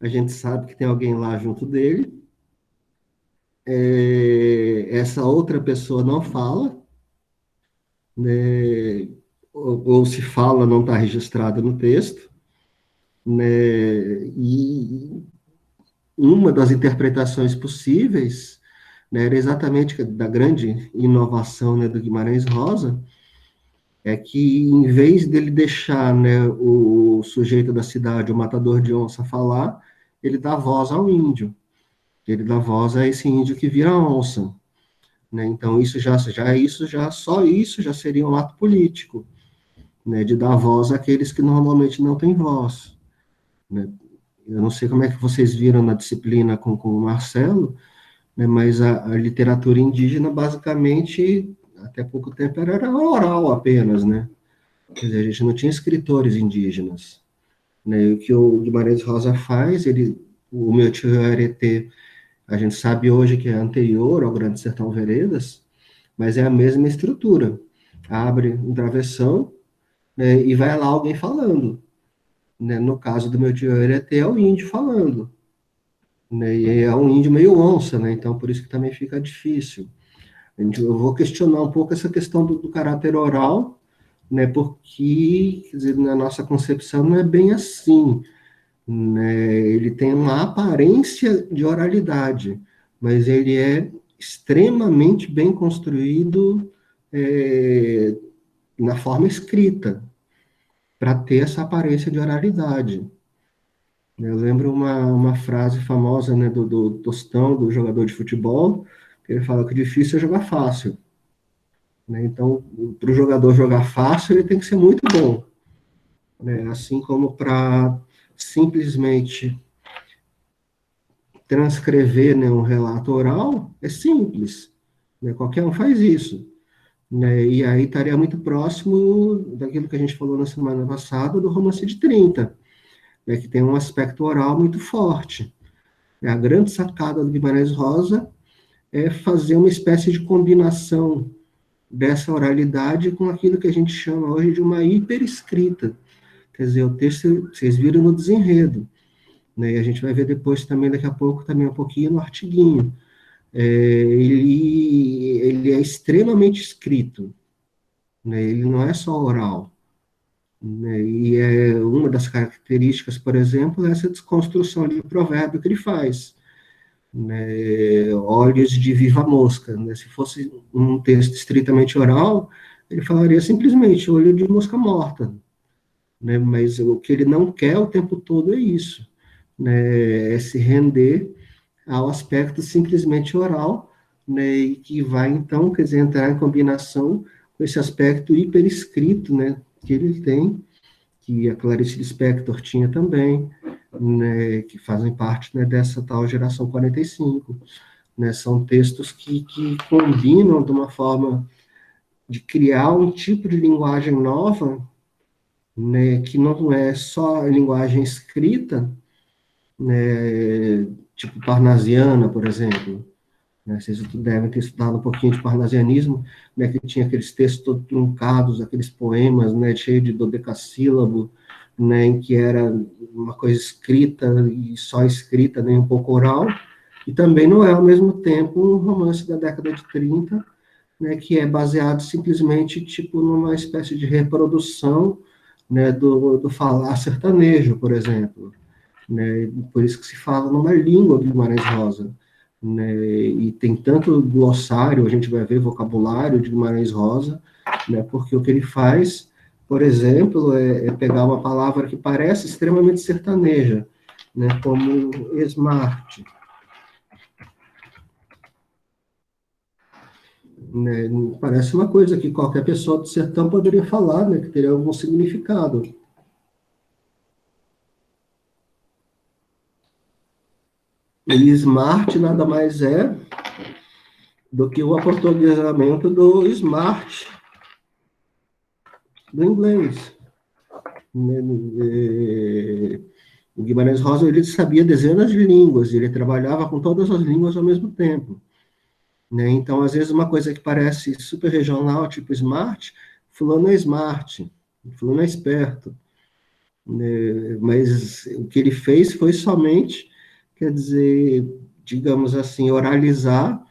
a gente sabe que tem alguém lá junto dele, essa outra pessoa não fala, né, ou se fala, não está registrado no texto, né, e uma das interpretações possíveis, né, era exatamente da grande inovação, né, do Guimarães Rosa, é que em vez dele deixar, né, o sujeito da cidade, o matador de onça, falar, ele dá voz ao índio, ele dá voz a esse índio que vira onça, né? Então só isso já seria um ato político, né, de dar voz àqueles que normalmente não têm voz, né? Eu não sei como é que vocês viram na disciplina com o Marcelo, né, mas a literatura indígena, basicamente, até pouco tempo, era oral apenas, né? Quer dizer, a gente não tinha escritores indígenas, né? E o que o Guimarães Rosa faz, o Meu Tio Aretê, a gente sabe hoje que é anterior ao Grande Sertão Veredas, mas é a mesma estrutura. Abre um travessão, né, e vai lá alguém falando, né? No caso do Meu Tio Aretê, é o índio falando, né? E é um índio meio onça, né? Então, por isso que também fica difícil. Eu vou questionar um pouco essa questão do caráter oral, né? Porque, quer dizer, na nossa concepção não é bem assim, né? Ele tem uma aparência de oralidade, mas ele é extremamente bem construído na forma escrita, para ter essa aparência de oralidade. Eu lembro uma frase famosa, né, do Tostão, do jogador de futebol, que ele fala que o difícil é jogar fácil, né? Então, para o jogador jogar fácil, ele tem que ser muito bom, né? Assim como para simplesmente transcrever, né, um relato oral, é simples, né? Qualquer um faz isso, né? E aí estaria muito próximo daquilo que a gente falou na semana passada, do Romance de 30, né, que tem um aspecto oral muito forte. A grande sacada do Guimarães Rosa é fazer uma espécie de combinação dessa oralidade com aquilo que a gente chama hoje de uma hiperescrita. Quer dizer, o texto, vocês viram no desenredo, né? E a gente vai ver depois também, daqui a pouco, também um pouquinho no artiguinho. Ele é é extremamente escrito, né? Ele não é só oral, né? E uma das características, por exemplo, é essa desconstrução de provérbio que ele faz, né? Olhos de viva mosca, né? Se fosse um texto estritamente oral, ele falaria simplesmente olho de mosca morta, né? Mas o que ele não quer o tempo todo é isso, né? É se render ao aspecto simplesmente oral, né? E que vai, então, quer dizer, entrar em combinação com esse aspecto hiperescrito, né? Que ele tem, que a Clarice Lispector tinha também, né? Que fazem parte, né, dessa tal geração 45, né? São textos que combinam de uma forma de criar um tipo de linguagem nova, né, que não é só linguagem escrita, né, tipo parnasiana, por exemplo, né, vocês devem ter estudado um pouquinho de parnasianismo, né, que tinha aqueles textos todos truncados, aqueles poemas, né, cheios de dodecassílabo, né, em que era uma coisa escrita e só escrita, nem um pouco oral, e também não é, ao mesmo tempo, um romance da década de 30, né, que é baseado simplesmente, tipo, numa espécie de reprodução, né, do falar sertanejo, por exemplo, né, por isso que se fala numa língua do Guimarães Rosa, né, e tem tanto glossário, a gente vai ver vocabulário de Guimarães Rosa, né, porque o que ele faz, por exemplo, é pegar uma palavra que parece extremamente sertaneja, né, como smart, né, parece uma coisa que qualquer pessoa do sertão poderia falar, né, que teria algum significado. E smart nada mais é do que o aportuguesamento do smart, do inglês. Né? O Guimarães Rosa, ele sabia dezenas de línguas, ele trabalhava com todas as línguas ao mesmo tempo. Né? Então, às vezes, uma coisa que parece super regional, tipo smart, fulano é smart, fulano é esperto. Né? Mas o que ele fez foi somente, quer dizer, digamos assim, oralizar,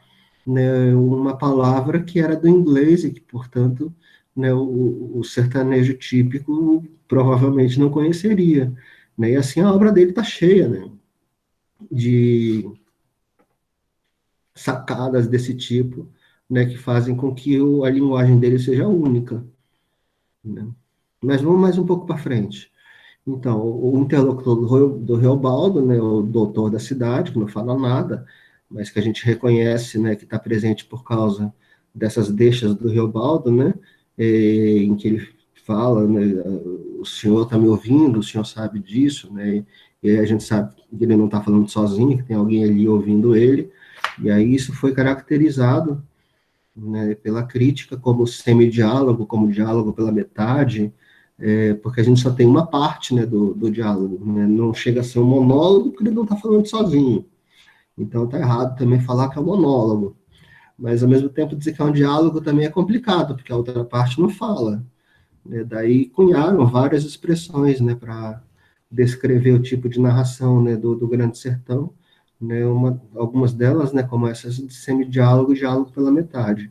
né, uma palavra que era do inglês e que, portanto, né, o sertanejo típico provavelmente não conheceria. Né? E assim a obra dele está cheia, né, de sacadas desse tipo, né, que fazem com que a linguagem dele seja única. Né? Mas vamos mais um pouco para frente. Então, o interlocutor do Reobaldo, né, o doutor da cidade, que não fala nada, mas que a gente reconhece, né, que está presente por causa dessas deixas do Reobaldo, né, em que ele fala, né, o senhor está me ouvindo, o senhor sabe disso, né, e aí a gente sabe que ele não está falando sozinho, que tem alguém ali ouvindo ele, e aí isso foi caracterizado, né, pela crítica como semidiálogo, como diálogo pela metade, porque a gente só tem uma parte, né, do diálogo, né, não chega a ser um monólogo porque ele não está falando sozinho. Então está errado também falar que é um monólogo. Mas, ao mesmo tempo, dizer que é um diálogo também é complicado, porque a outra parte não fala. Né? Daí cunharam várias expressões, né, para descrever o tipo de narração, né, do Grande Sertão, né, algumas delas, né, como essas de semidiálogo e diálogo pela metade.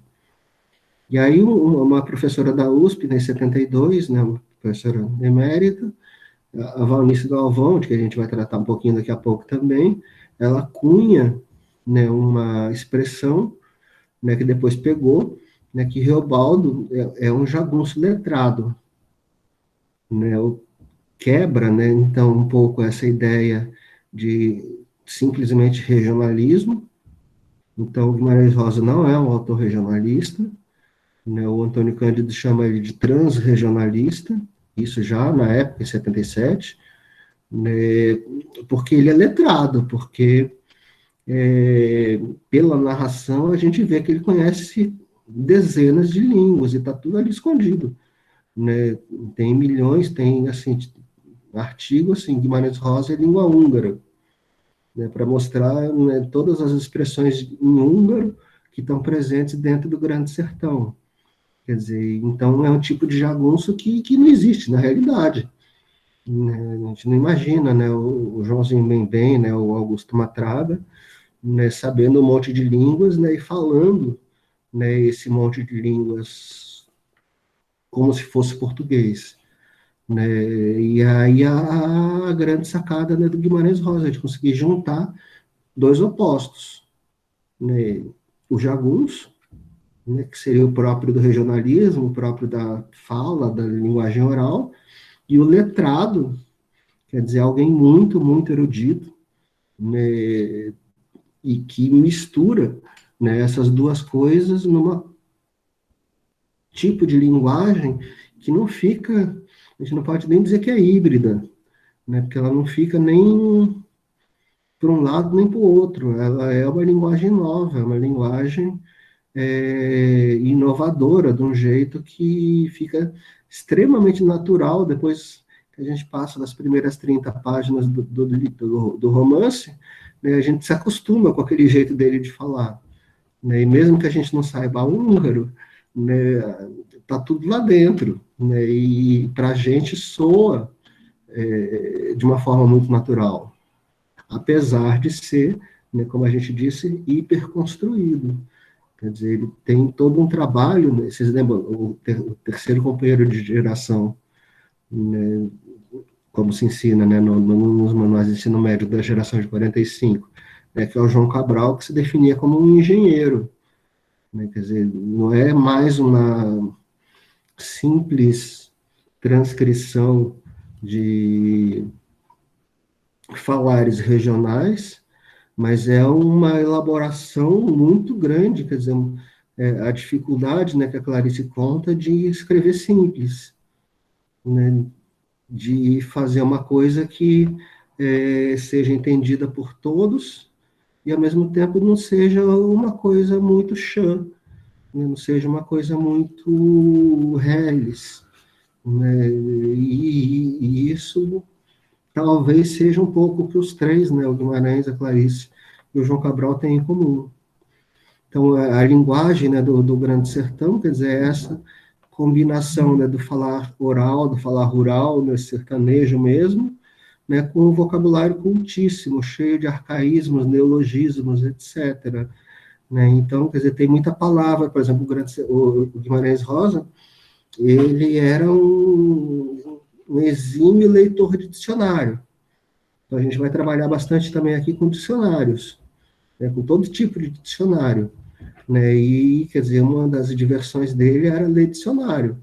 E aí uma professora da USP, né, em 72, né, uma professora emérita, a Valnice Galvão, de que a gente vai tratar um pouquinho daqui a pouco também, ela cunha, né, uma expressão, né, que depois pegou, né, que Reobaldo é um jagunço letrado, né, quebra, né, então, um pouco essa ideia de simplesmente regionalismo. Então, Guimarães Rosa não é um autor regionalista, né, o Antônio Cândido chama ele de transregionalista, isso já na época, em 77, né, porque ele é letrado, porque pela narração a gente vê que ele conhece dezenas de línguas e está tudo ali escondido. Né? Tem milhões, tem assim, artigo assim, Guimarães Rosa é língua húngara, né, para mostrar, né, todas as expressões em húngaro que estão presentes dentro do Grande Sertão. Quer dizer, então é um tipo de jagunço que não existe na realidade. Né? A gente não imagina, né, o Joãozinho Bem, né, o Augusto Matraga, né, sabendo um monte de línguas, né, e falando, né, esse monte de línguas como se fosse português, né? E aí a grande sacada, né, do Guimarães Rosa, de conseguir juntar dois opostos, né? O jagunço, né, que seria o próprio do regionalismo, o próprio da fala, da linguagem oral, e o letrado, quer dizer, alguém muito, muito erudito, né, e que mistura, né, essas duas coisas numa tipo de linguagem que não fica, a gente não pode nem dizer que é híbrida, né, porque ela não fica nem para um lado nem para o outro, ela é uma linguagem nova, é uma linguagem inovadora, de um jeito que fica extremamente natural depois que a gente passa das primeiras 30 páginas do romance, né, a gente se acostuma com aquele jeito dele de falar, né, e mesmo que a gente não saiba húngaro, né, tá tudo lá dentro, né, e para a gente soa de uma forma muito natural, apesar de ser, né, como a gente disse, hiperconstruído. Quer dizer, ele tem todo um trabalho, né, vocês lembram, o terceiro companheiro de geração, né, como se ensina, né, nos manuais de ensino médio da geração de 45, né, que é o João Cabral, que se definia como um engenheiro, né, quer dizer, não é mais uma simples transcrição de falares regionais, mas é uma elaboração muito grande, quer dizer, a dificuldade, né, que a Clarice conta de escrever simples, né, de fazer uma coisa que seja entendida por todos e, ao mesmo tempo, não seja uma coisa muito chã, né, não seja uma coisa muito reles, né, e isso talvez seja um pouco que os três, né, o Guimarães, a Clarice e o João Cabral têm em comum. Então, a linguagem, né, do Grande Sertão, quer dizer, essa combinação, né, do falar oral, do falar rural, né, sertanejo mesmo, né, com um vocabulário cultíssimo, cheio de arcaísmos, neologismos, etc. Né? Então, quer dizer, tem muita palavra, por exemplo, o Guimarães Rosa, ele era um exímio leitor de dicionário. Então, a gente vai trabalhar bastante também aqui com dicionários, né, com todo tipo de dicionário. Né, e, quer dizer, uma das diversões dele era ler dicionário.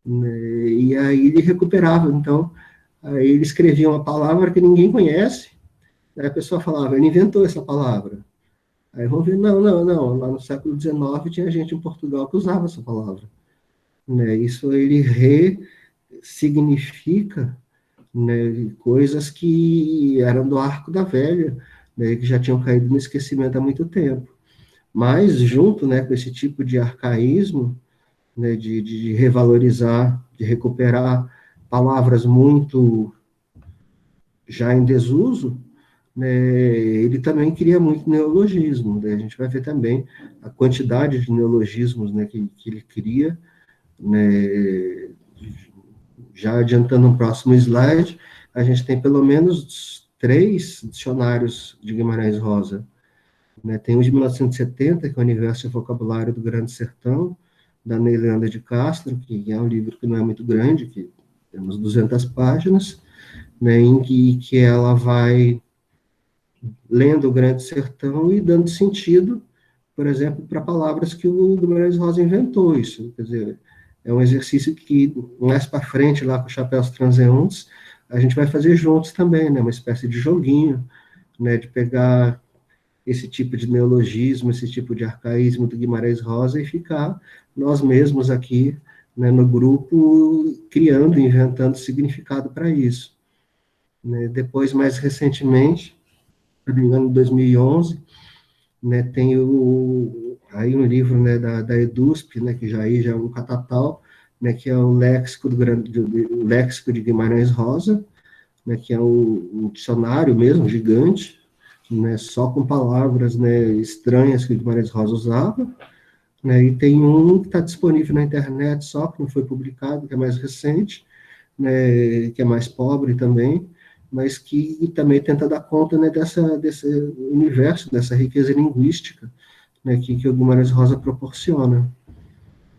Né, e aí ele recuperava, então, aí ele escrevia uma palavra que ninguém conhece, aí a pessoa falava, ele inventou essa palavra. Aí vamos ver, não, lá no século XIX tinha gente em Portugal que usava essa palavra. Né, isso ele ressignifica, né, coisas que eram do arco da velha, né, que já tinham caído no esquecimento há muito tempo. Mas, junto, né, com esse tipo de arcaísmo, né, de revalorizar, de recuperar palavras muito já em desuso, né, ele também cria muito neologismo. Né, a gente vai ver também a quantidade de neologismos, né, que ele cria, né, já adiantando um próximo slide, a gente tem pelo menos 3 dicionários de Guimarães Rosa. Né? Tem um de 1970, que é o Universo e Vocabulário do Grande Sertão, da Neilanda de Castro, que é um livro que não é muito grande, que tem umas 200 páginas, né, em que ela vai lendo o Grande Sertão e dando sentido, por exemplo, para palavras que o Guimarães Rosa inventou. Isso, quer dizer, é um exercício que, mais para frente, lá com os Chapéus Transeuntes, a gente vai fazer juntos também, né, uma espécie de joguinho, né, de pegar esse tipo de neologismo, esse tipo de arcaísmo do Guimarães Rosa e ficar nós mesmos aqui, né, no grupo, criando, inventando significado para isso. Né? Depois, mais recentemente, se não me engano, em 2011, né, tem aí um livro, né, da EDUSP, né, que já é um catatal, né, que é o Léxico de Guimarães Rosa, né, que é um dicionário mesmo, gigante, né, só com palavras, né, estranhas que o Guimarães Rosa usava, né, e tem um que está disponível na internet só, que não foi publicado, que é mais recente, né, que é mais pobre também, mas que também tenta dar conta, né, desse universo, dessa riqueza linguística, né, que o Guimarães Rosa proporciona.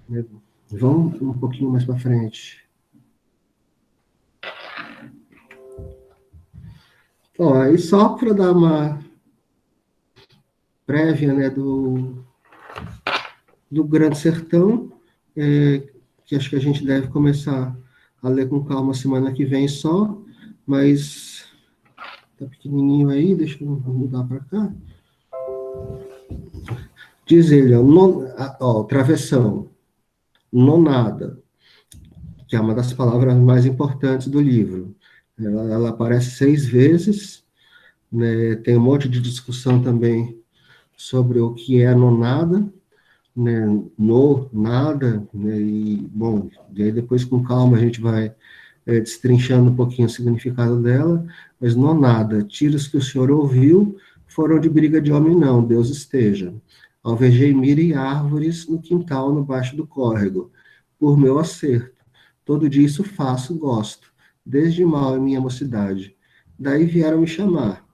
Né? Vamos um pouquinho mais para frente. Bom, aí só para dar uma prévia, né, do Grande Sertão, que acho que a gente deve começar a ler com calma semana que vem só, mas tá pequenininho aí, deixa eu mudar para cá. Diz ele, ó, travessão, nonada, que é uma das palavras mais importantes do livro. Ela aparece 6 vezes, né, tem um monte de discussão também sobre o que é nonada, né, no, nada, né, e, bom, e aí depois com calma a gente vai destrinchando um pouquinho o significado dela, mas não nada, tiros que o senhor ouviu foram de briga de homem não, Deus esteja. Alvejei mira e árvores no quintal, no baixo do córrego, por meu acerto. Todo dia isso faço, gosto, desde mal em minha mocidade. Daí vieram me chamar,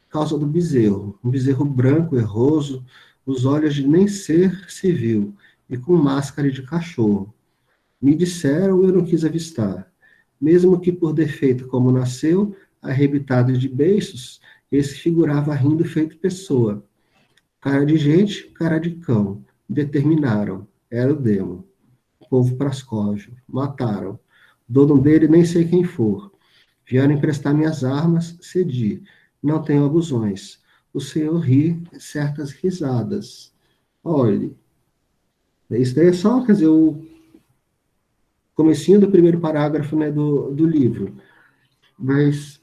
causa do bezerro, um bezerro branco, erroso, os olhos de nem ser se viu, e com máscara de cachorro. Me disseram, eu não quis avistar. Mesmo que por defeito como nasceu, arrebitado de beiços, esse figurava rindo feito pessoa. Cara de gente, cara de cão. Determinaram. Era o demo. Povo Prascóvio. Mataram. Dono dele nem sei quem for. Vieram emprestar minhas armas, cedi. Não tenho abusões. O senhor ri certas risadas. Olhe, isso daí é só, quer dizer, o comecinho do primeiro parágrafo, né, do livro. Mas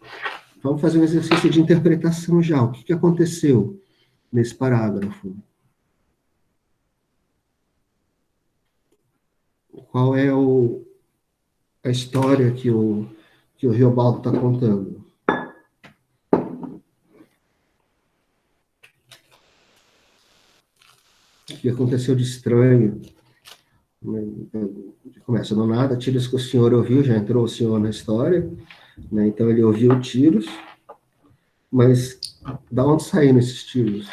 vamos fazer um exercício de interpretação já. O que aconteceu nesse parágrafo? Qual é a história que o Riobaldo está contando? O que aconteceu de estranho? Começa do nada, tiros que o senhor ouviu, já entrou o senhor na história, né? Então ele ouviu tiros, mas da onde saíram esses tiros?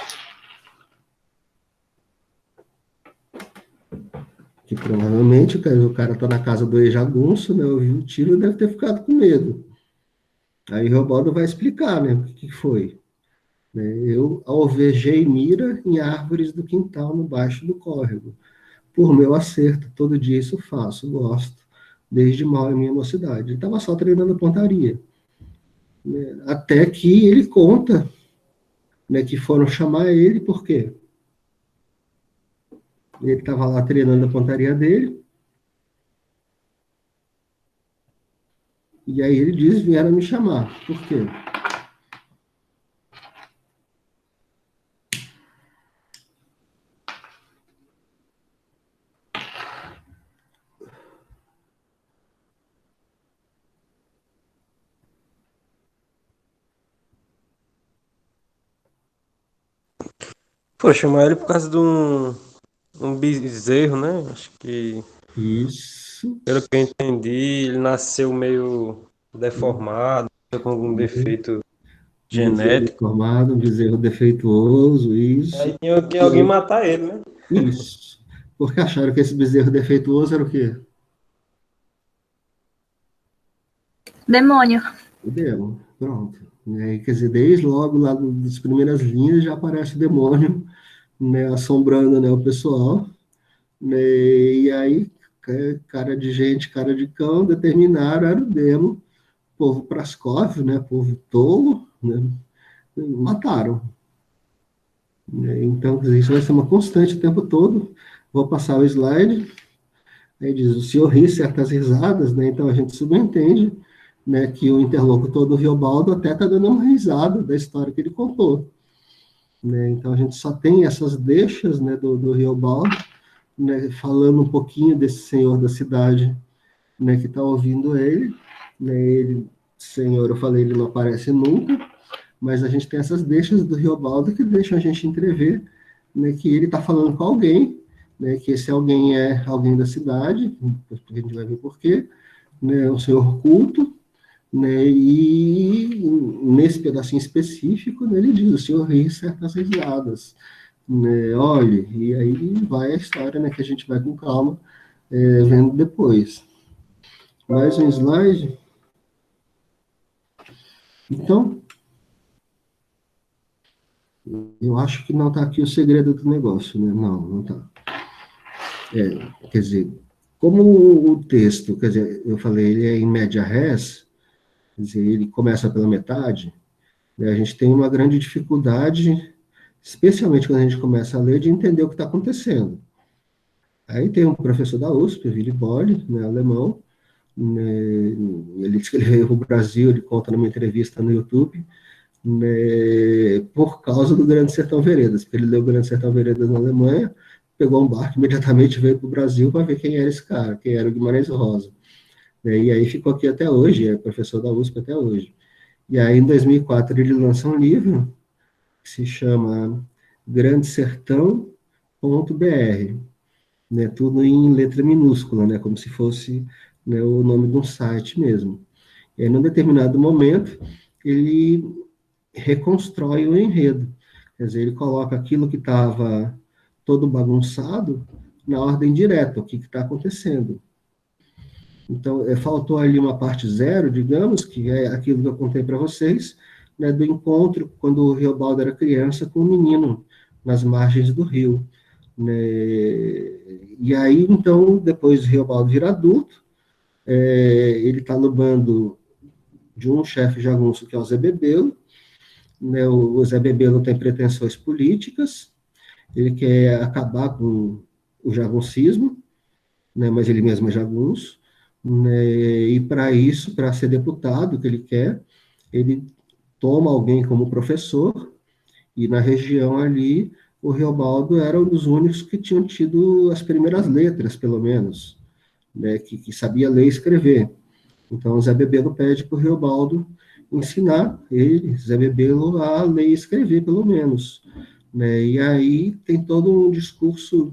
Que provavelmente o cara está na casa do ex-jagunço, né? Ouviu o tiro e deve ter ficado com medo. Aí o Reobaldo vai explicar, né? O que foi. Né? Eu alvejei mira em árvores do quintal no baixo do córrego. Por meu acerto, todo dia isso faço, gosto, desde mal em minha mocidade. Ele estava só treinando pontaria. Né? Até que ele conta, né, que foram chamar ele, por quê? Ele estava lá treinando a pontaria dele, e aí ele diz, vieram me chamar. Por quê? Pô, chamar ele por causa de um bezerro, né? Acho que, Isso. pelo que eu entendi, ele nasceu meio deformado, com algum defeito Um bezerro genético. deformado, um bezerro defeituoso, isso. Aí tinha que E alguém aí, matar ele, né? isso. Porque acharam que esse bezerro defeituoso era o quê? Demônio. O demo. Pronto. E aí, quer dizer, desde logo lá das primeiras linhas já aparece o demônio, né, assombrando, né, o pessoal. Né, e aí, cara de gente, cara de cão, determinaram, era o demo, povo Praskov, né, povo tolo, né, mataram. Né, então, quer dizer, isso vai ser uma constante o tempo todo. Vou passar o slide. Aí diz, o senhor ri certas risadas, né, então a gente subentende, né, que o interlocutor do Riobaldo até está dando uma risada da história que ele contou. Né, então a gente só tem essas deixas, né, do Riobaldo, né, falando um pouquinho desse senhor da cidade, né, que está ouvindo ele, né, ele, senhor, eu falei, ele não aparece nunca, mas a gente tem essas deixas do Riobaldo que deixam a gente entrever, né, que ele está falando com alguém, né, que esse alguém é alguém da cidade, a gente vai ver por quê, né, um senhor culto, né, e nesse pedacinho específico, né, ele diz, o senhor ri certas risadas. né, olhe, e aí vai a história, né, que a gente vai com calma, vendo depois. Mais um slide. Então, eu acho que não está aqui o segredo do negócio, né? Não, não está. Quer dizer, como o texto, quer dizer, eu falei, ele é em média res, quer dizer, ele começa pela metade, né, a gente tem uma grande dificuldade, especialmente quando a gente começa a ler, de entender o que está acontecendo. Aí tem um professor da USP, Willy Bolle, né, alemão, né, ele escreveu o Brasil, ele conta numa entrevista no YouTube, né, por causa do Grande Sertão Veredas, porque ele leu o Grande Sertão Veredas na Alemanha, pegou um barco, imediatamente veio para o Brasil para ver quem era esse cara, quem era o Guimarães Rosa. Né, e aí ficou aqui até hoje, é professor da USP até hoje. E aí, em 2004, ele lança um livro que se chama Grande Sertão.br, né, tudo em letra minúscula, né, como se fosse, né, o nome de um site mesmo. E aí, num determinado momento, ele reconstrói o enredo. Quer dizer, ele coloca aquilo que estava todo bagunçado na ordem direta, o que está acontecendo. Então, faltou ali uma parte zero, digamos, que é aquilo que eu contei para vocês, né, do encontro, quando o Riobaldo era criança, com o menino nas margens do rio. Né? E aí, então, depois o Riobaldo vira adulto, ele está no bando de um chefe jagunço, que é o Zé Bebelo, né, o Zé Bebelo tem pretensões políticas, ele quer acabar com o jaguncismo, né, mas ele mesmo é jagunço, né, e para isso, para ser deputado, que ele quer, ele toma alguém como professor, e na região ali, o Riobaldo era um dos únicos que tinham tido as primeiras letras, pelo menos, né, que sabia ler e escrever. Então, Zé Bebelo pede para o Riobaldo ensinar ele, Zé Bebelo, a ler e escrever, pelo menos. Né? E aí tem todo um discurso.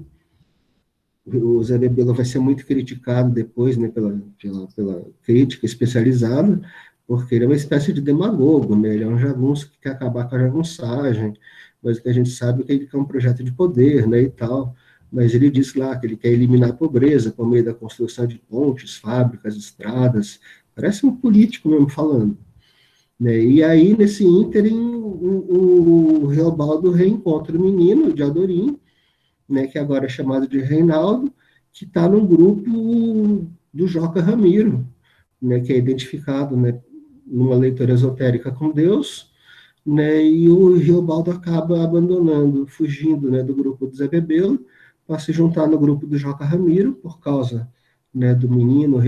O Zé Bebelo vai ser muito criticado depois, né, pela crítica especializada, porque ele é uma espécie de demagogo, né? Ele é um jagunço que quer acabar com a jagunçagem, mas que a gente sabe que ele quer um projeto de poder, né, e tal. Mas ele diz lá que ele quer eliminar a pobreza por meio da construção de pontes, fábricas, estradas. Parece um político mesmo falando. Né? E aí, nesse ínterim, o Reobaldo reencontra o menino de Adorim, né, que agora é chamado de Reinaldo, que está no grupo do Joca Ramiro, né, que é identificado, né, numa leitura esotérica com Deus, né, e o Riobaldo acaba abandonando, fugindo, né, do grupo do Zé Bebelo, para se juntar no grupo do Joca Ramiro, por causa, né, do menino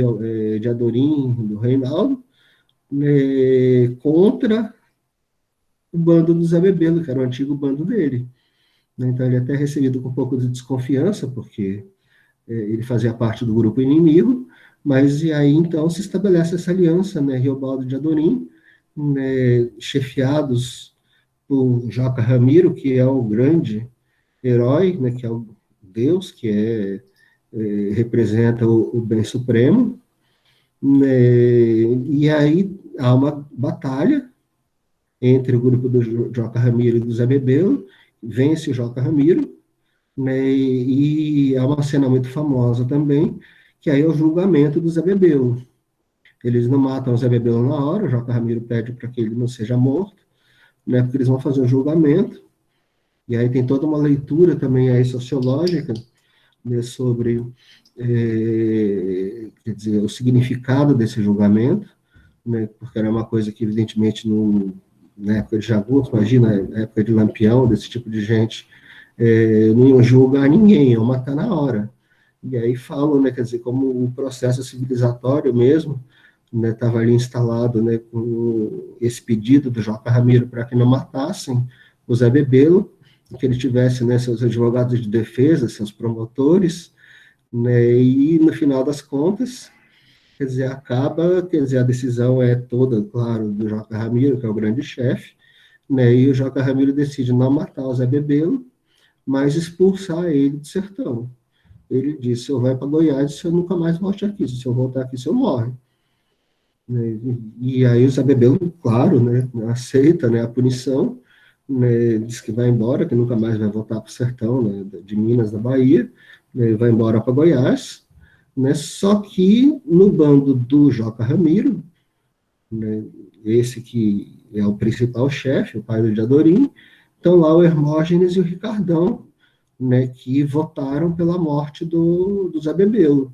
de Adorim, do Reinaldo, né, contra o bando do Zé Bebelo, que era o antigo bando dele. Né. Então ele é até recebido com um pouco de desconfiança, porque ele fazia parte do grupo inimigo, mas e aí então se estabelece essa aliança, né, Riobaldo de Adorim, né, chefiados por Joca Ramiro, que é o grande herói, né, que é o Deus, que representa o bem supremo, né, e aí há uma batalha entre o grupo do Joca Ramiro e do Zé Bebelo, vence o Joca Ramiro, né, e há uma cena muito famosa também, que aí é o julgamento do Zé Bebelo. Eles não matam o Zé Bebelo na hora, o Joca Ramiro pede para que ele não seja morto, né, porque eles vão fazer um julgamento, e aí tem toda uma leitura também aí sociológica, né, sobre, quer dizer, o significado desse julgamento, né, porque era uma coisa que, evidentemente, na época de Jagunço, imagina, na época de Lampião, desse tipo de gente, não iam julgar ninguém, iam matar na hora. E aí falam, né, quer dizer, como o processo civilizatório mesmo, né, estava ali instalado, né, com esse pedido do Joca Ramiro para que não matassem o Zé Bebelo, que ele tivesse, né, seus advogados de defesa, seus promotores, né, e no final das contas, quer dizer, quer dizer, a decisão é toda, claro, do Joca Ramiro, que é o grande chefe, né, e o Joca Ramiro decide não matar o Zé Bebelo, mas expulsar ele do sertão. Ele disse, eu vou para Goiás, se eu nunca mais volte aqui, se eu voltar aqui, se eu morre. Né? E aí o Zé Bebelo, claro, né, aceita, né, a punição, né, diz que vai embora, que nunca mais vai voltar para o sertão, né, de Minas, da Bahia, né, vai embora para Goiás, né, só que no bando do Joca Ramiro, né, esse que é o principal chefe, o pai do Diadorim, estão lá o Hermógenes e o Ricardão, né, que votaram pela morte do Zé Bebelo.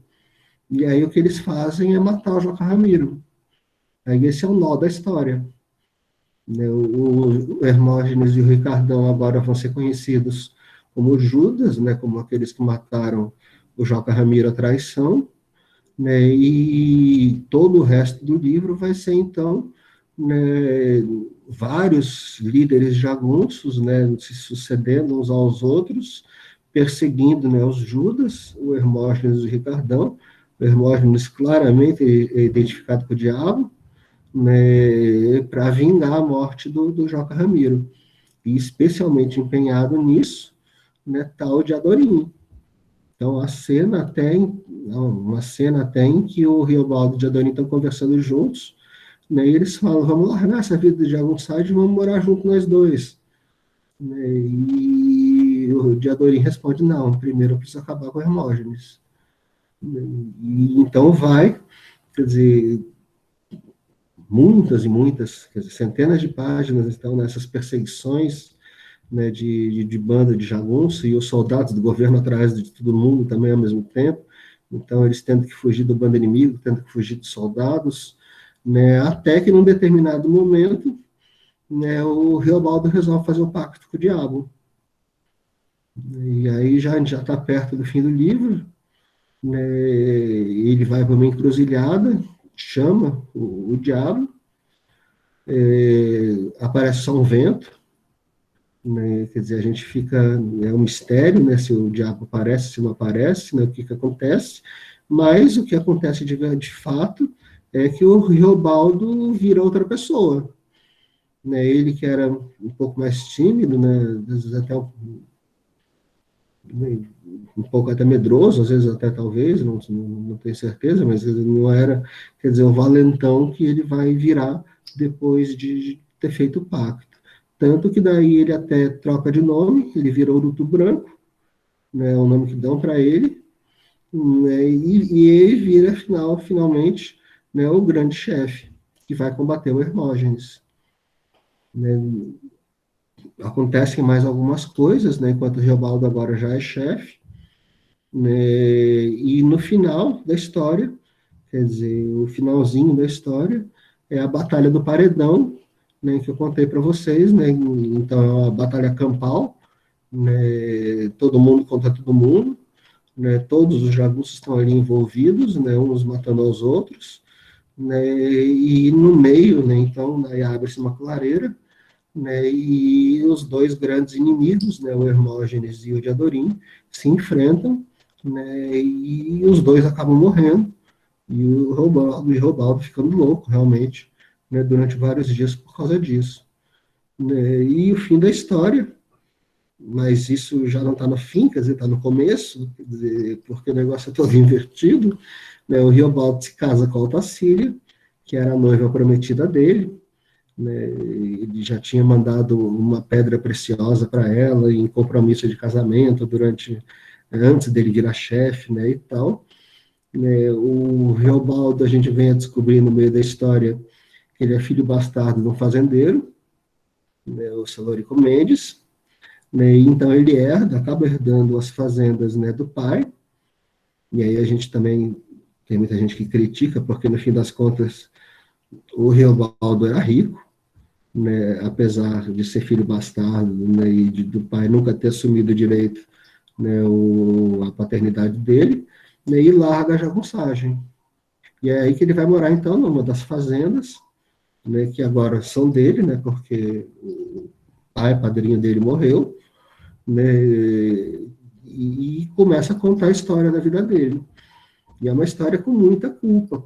E aí o que eles fazem é matar o Joca Ramiro. Aí esse é o nó da história. Né? O Hermógenes e o Ricardão agora vão ser conhecidos como Judas, né, como aqueles que mataram o Joca Ramiro à traição, né, e todo o resto do livro vai ser, então, né, vários líderes jagunços, né, se sucedendo uns aos outros, perseguindo, né, os Judas, o Hermógenes e o Ricardão. O Hermógenes claramente é identificado com o diabo, né, para vingar a morte do Joca Ramiro. E especialmente empenhado nisso, né, tal de Adorim. Então, uma cena até em que o Riobaldo e o Diadorim estão conversando juntos, né, e eles falam, vamos largar essa vida de Jagunçade e vamos morar junto nós dois. Né, e o Diadorim responde, não, primeiro eu preciso acabar com o Hermógenes. E então vai, quer dizer, muitas e muitas, quer dizer, centenas de páginas estão nessas perseguições, né, de banda de jagunço, e os soldados do governo atrás de todo mundo também ao mesmo tempo. Então, eles tendo que fugir do bando inimigo, tendo que fugir dos soldados, né, até que num determinado momento, né, o Reobaldo resolve fazer um pacto com o diabo. E aí a gente já está perto do fim do livro, né, ele vai para uma encruzilhada, chama o diabo, aparece só um vento, né, quer dizer, a gente fica, é um mistério, né, se o diabo aparece, se não aparece, né, o que acontece, mas o que acontece de fato é que o Riobaldo vira outra pessoa, né, ele que era um pouco mais tímido, né, às vezes até um pouco até medroso, às vezes até talvez, não tenho certeza, mas ele não era, quer dizer, o valentão que ele vai virar depois de ter feito o pacto. Tanto que daí ele até troca de nome, ele virou Urutu Branco, né, o nome que dão para ele, né, e ele vira, finalmente, né, o grande chefe, que vai combater o Hermógenes. Né. Acontecem mais algumas coisas, né, enquanto o Reobaldo agora já é chefe, né, e no final da história, quer dizer, o finalzinho da história, é a Batalha do Paredão, né, que eu contei para vocês, né, então é uma batalha campal, né, todo mundo contra todo mundo, né, todos os jagunços estão ali envolvidos, né, uns matando aos outros, né, e no meio, né, então, aí abre-se uma clareira, né, e os dois grandes inimigos, né, o Hermógenes e o Diadorim, se enfrentam, né, e os dois acabam morrendo, e o Robaldo ficando louco, realmente, né, durante vários dias por causa disso. Né, e o fim da história, mas isso já não está no fim, quer dizer, está no começo, quer dizer, porque o negócio é todo invertido, né, o Riobaldo se casa com a Otacília, que era a noiva prometida dele, né, ele já tinha mandado uma pedra preciosa para ela em compromisso de casamento antes dele virar chefe, né, e tal. Né, o Reobaldo, a gente vem a descobrir no meio da história que ele é filho bastardo de um fazendeiro, né, o Celorico Mendes, né, e então ele acaba herdando as fazendas, né, do pai, e aí a gente também, tem muita gente que critica, porque no fim das contas o Reobaldo era rico, né, apesar de ser filho bastardo, né, e do pai nunca ter assumido direito, né, a paternidade dele, né, e larga a jagunçagem. E é aí que ele vai morar, então, numa das fazendas, né, que agora são dele, né, porque o pai, padrinho dele, morreu, né, e começa a contar a história da vida dele. E é uma história com muita culpa,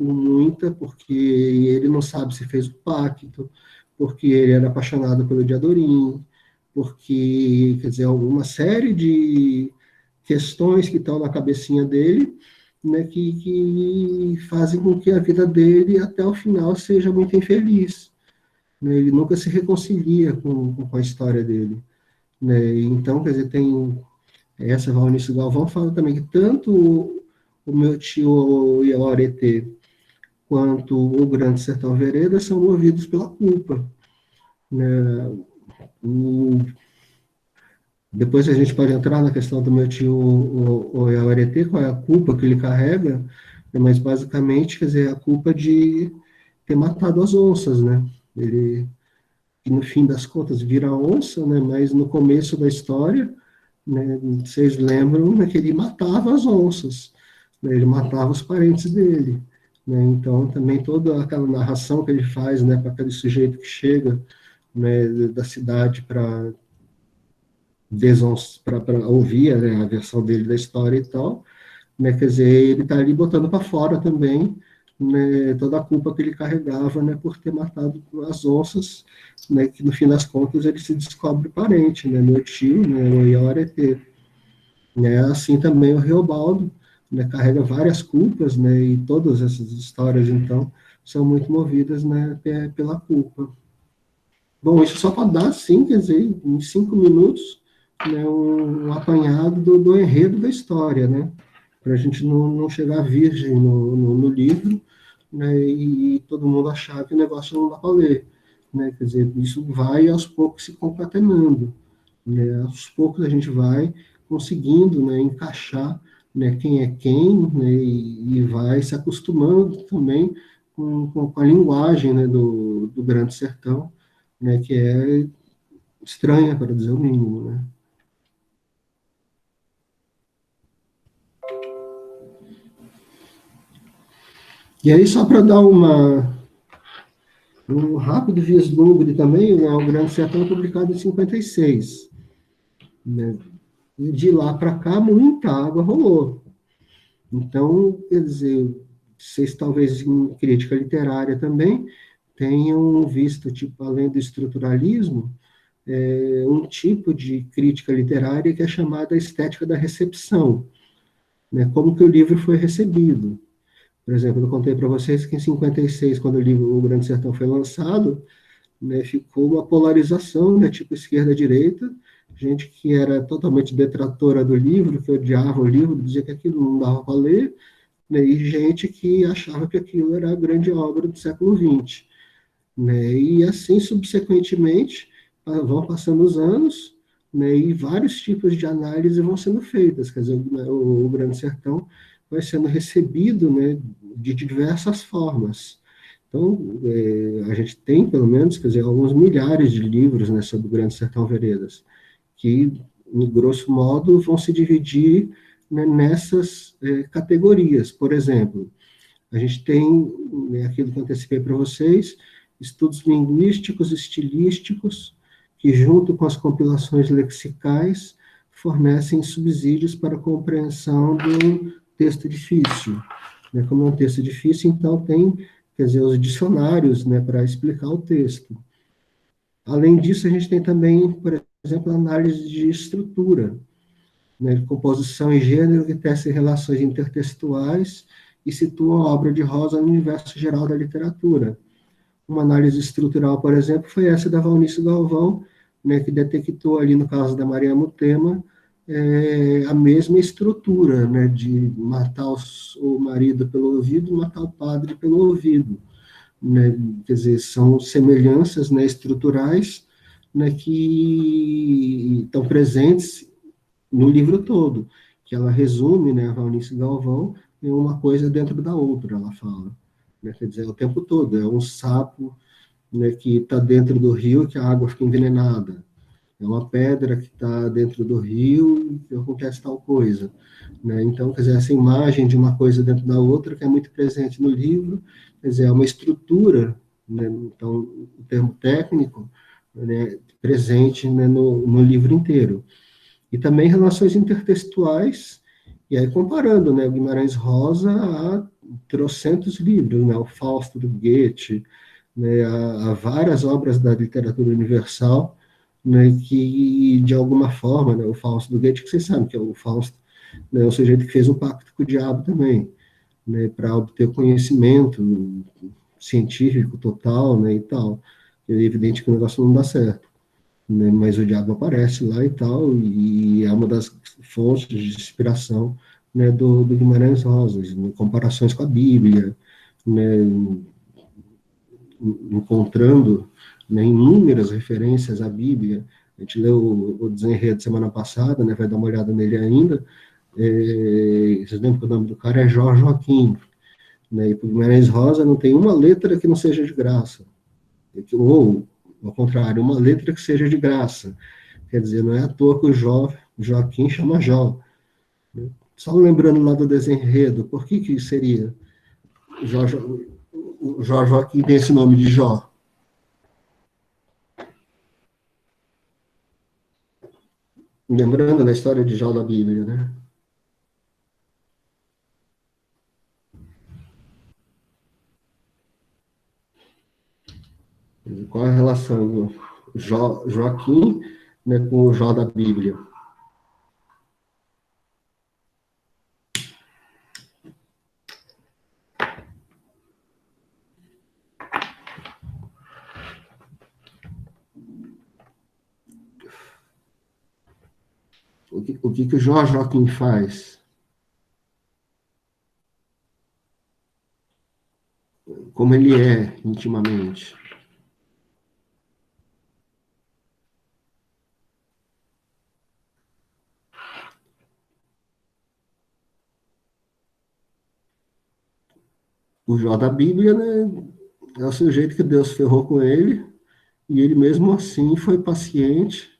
porque ele não sabe se fez o pacto, porque ele era apaixonado pelo Diadorim, porque, quer dizer, alguma série de questões que estão na cabecinha dele, né, que fazem com que a vida dele, até o final, seja muito infeliz. né, ele nunca se reconcilia com a história dele, né? Então, quer dizer, tem essa Valnice Galvão fala também que tanto o meu tio Iauretê quanto o Grande Sertão Veredas são movidos pela culpa, né? O, depois a gente pode entrar na questão do meu tio o Iauretê, qual é a culpa que ele carrega, né? Mas basicamente, quer dizer, a culpa de ter matado as onças, né? Ele, que no fim das contas vira onça, né? Mas no começo da história, né, vocês lembram, né, que ele matava as onças, né? Ele matava os parentes dele, né? Então também toda aquela narração que ele faz, né, para aquele sujeito que chega, né, da cidade para ouvir, né, a versão dele da história e tal, né, quer dizer, ele está ali botando para fora também, né, toda a culpa que ele carregava, né, por ter matado as onças, né, que no fim das contas ele se descobre parente, né, meu tio, né, o Iauretê, né, assim também o Reobaldo, né, carrega várias culpas, né, e todas essas histórias, então, são muito movidas, né, pela culpa. Bom, isso só para dar, sim, quer dizer, em 5 minutos, né, um apanhado do enredo da história, né, para a gente não chegar virgem no livro, né, e todo mundo achar que o negócio não dá para ler, né, quer dizer, isso vai aos poucos se concatenando, né, aos poucos a gente vai conseguindo, né, encaixar, né, quem é quem, né, e vai se acostumando também com a linguagem, né, do Grande Sertão, né, que é estranha, para dizer o mínimo, né. E aí, só para dar um rápido vislumbre também, né, o Grande Sertão é publicado em 56, né, e de lá para cá muita água rolou. Então, quer dizer, vocês talvez em crítica literária também tenham visto, tipo, além do estruturalismo, um tipo de crítica literária que é chamada estética da recepção, né, como que o livro foi recebido. Por exemplo, eu contei para vocês que em 56, quando o livro O Grande Sertão foi lançado, né, ficou uma polarização, né, tipo esquerda-direita, gente que era totalmente detratora do livro, que odiava o livro, dizia que aquilo não dava para ler, né, e gente que achava que aquilo era a grande obra do século XX. Né, e assim, subsequentemente, vão passando os anos, né, e vários tipos de análise vão sendo feitas, quer dizer, o Grande Sertão vai sendo recebido, né, de diversas formas. Então, a gente tem, pelo menos, quer dizer, alguns milhares de livros, né, sobre o Grande Sertão Veredas, que, no grosso modo, vão se dividir, né, nessas categorias. Por exemplo, a gente tem, né, aquilo que eu antecipei para vocês, estudos linguísticos, estilísticos, que, junto com as compilações lexicais, fornecem subsídios para a compreensão do texto difícil. Né? Como é um texto difícil, então tem, quer dizer, os dicionários, né, para explicar o texto. Além disso, a gente tem também, por exemplo, a análise de estrutura, né, de composição e gênero, que tecem relações intertextuais e situam a obra de Rosa no universo geral da literatura. Uma análise estrutural, por exemplo, foi essa da Valnice Galvão, né, que detectou ali, no caso da Maria Mutema, a mesma estrutura, né, de matar o marido pelo ouvido, matar o padre pelo ouvido. Né, quer dizer, são semelhanças, né, estruturais, né, que estão presentes no livro todo, que ela resume, né, a Valnice Galvão, em uma coisa dentro da outra, ela fala. Né, quer dizer, o tempo todo, é um sapo, né, que está dentro do rio, que a água fica envenenada. É uma pedra que está dentro do rio e acontece tal coisa. Né? Então, quer dizer, essa imagem de uma coisa dentro da outra, que é muito presente no livro, quer dizer, é uma estrutura, né? Então, o termo técnico, né, presente, né, no livro inteiro. E também relações intertextuais, e aí comparando, né, o Guimarães Rosa a trocentos livros, né, o Fausto do Goethe, né, a várias obras da literatura universal, né, que, de alguma forma, né, o Fausto do Goethe, que vocês sabem que é o Fausto, né, é o sujeito que fez um pacto com o diabo também, né, para obter conhecimento científico total, né, e tal. É evidente que o negócio não dá certo, né? Mas o diabo aparece lá e tal, e é uma das fontes de inspiração, né, do Guimarães Rosa, em comparações com a Bíblia, né, encontrando, né, inúmeras referências à Bíblia. A gente leu o Desenredo semana passada, né, vai dar uma olhada nele ainda. Vocês lembram que o nome do cara é Jorge Joaquim, né, e para Guimarães Rosa não tem uma letra que não seja de graça, ou, ao contrário, uma letra que seja de graça. Quer dizer, não é à toa que o Joaquim chama Jó. Né? Só lembrando lá do Desenredo, por que seria o Jó Joaquim tem esse nome de Jó? Lembrando da história de Jó da Bíblia, né? Qual a relação do Joaquim, né, com o Jó da Bíblia? O que o Jó Joaquim faz? Como ele é intimamente? O Jó da Bíblia, né, é o sujeito que Deus ferrou com ele, e ele mesmo assim foi paciente,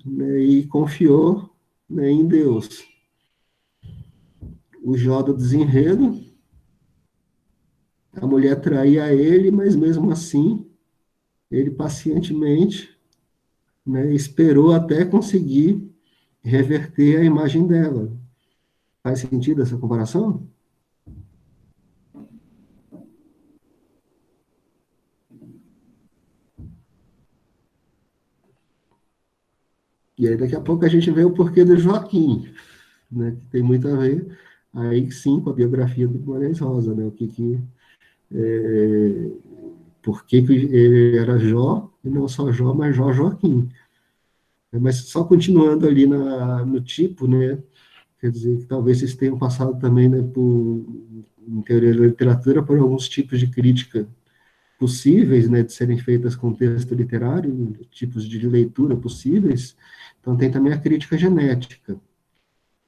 né, e confiou, né, em Deus. O Jó do Desenredo, a mulher traía ele, mas mesmo assim, ele pacientemente, né, esperou até conseguir reverter a imagem dela. Faz sentido essa comparação? E aí daqui a pouco a gente vê o porquê do Joaquim, né, que tem muito a ver, aí sim, com a biografia do Guimarães Rosa, né, é, por que ele era Jó, e não só Jó, mas Jó Joaquim. Mas só continuando ali no tipo, né, quer dizer, que talvez vocês tenham passado também, né, em teoria da literatura, por alguns tipos de crítica possíveis, né, de serem feitas com texto literário, tipos de leitura possíveis. Então tem também a crítica genética,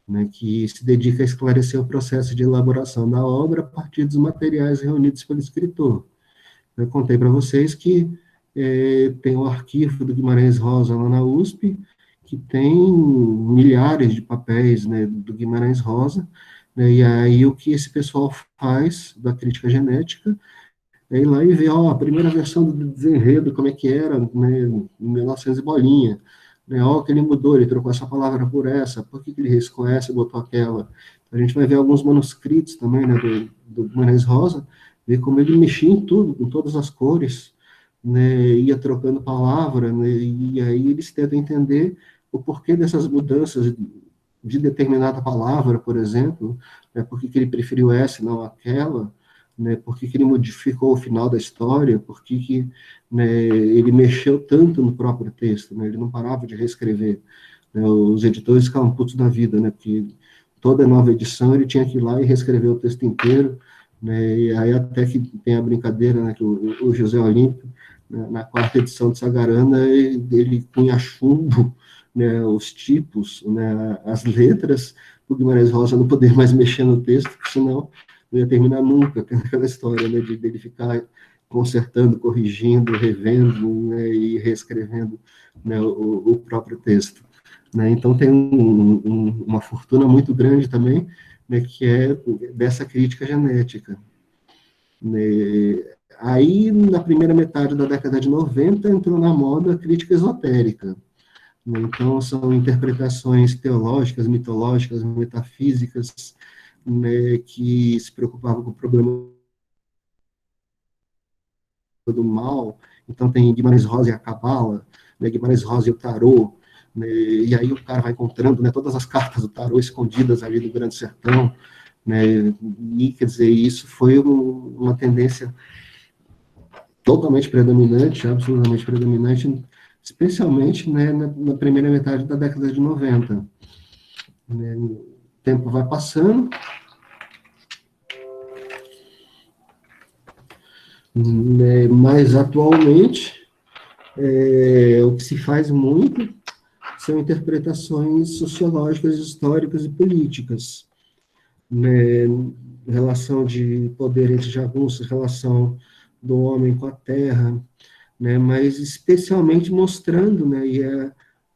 né, que se dedica a esclarecer o processo de elaboração da obra a partir dos materiais reunidos pelo escritor. Eu contei para vocês que tem o arquivo do Guimarães Rosa lá na USP, que tem milhares de papéis, né, do Guimarães Rosa, né, e aí o que esse pessoal faz da crítica genética é ir lá e ver, ó, a primeira versão do Desenredo, como é que era, né, em 1900 e bolinha, né, ó, que ele mudou, ele trocou essa palavra por essa, por que ele riscou essa e botou aquela? A gente vai ver alguns manuscritos também, né, do Guimarães Rosa, ver como ele mexia em tudo, com todas as cores, né, ia trocando palavra, né, e aí eles tentam entender o porquê dessas mudanças de determinada palavra, por exemplo, né, por que ele preferiu essa e não aquela, né, por que ele modificou o final da história, por que né, ele mexeu tanto no próprio texto, né, ele não parava de reescrever. Né, os editores ficavam putos da vida, né, porque toda nova edição ele tinha que ir lá e reescrever o texto inteiro, né, e aí até que tem a brincadeira, né, que o José Olímpio, né, na quarta edição de Sagarana, ele punha chumbo, né, os tipos, né, as letras, para o Guimarães Rosa não poder mais mexer no texto, porque senão não ia terminar nunca, aquela história, né, de ele ficar consertando, corrigindo, revendo, né, e reescrevendo, né, o próprio texto. Né? Então tem uma fortuna muito grande também, né, que é dessa crítica genética. Né? Aí, na primeira metade da década de 90, entrou na moda a crítica esotérica. Né? Então, são interpretações teológicas, mitológicas, metafísicas, né, que se preocupavam com o problema do mal. Então tem Guimarães Rosa e a Cabala, né, Guimarães Rosa e o Tarô, né, e aí o cara vai encontrando, né, todas as cartas do Tarô escondidas ali do Grande Sertão, né, e quer dizer, isso foi uma tendência totalmente predominante, absolutamente predominante, especialmente, né, na primeira metade da década de 90. Né? O tempo vai passando, né, mas atualmente o que se faz muito são interpretações sociológicas, históricas e políticas, né, relação de poder entre jagunços, relação do homem com a terra, né, mas especialmente mostrando, né, e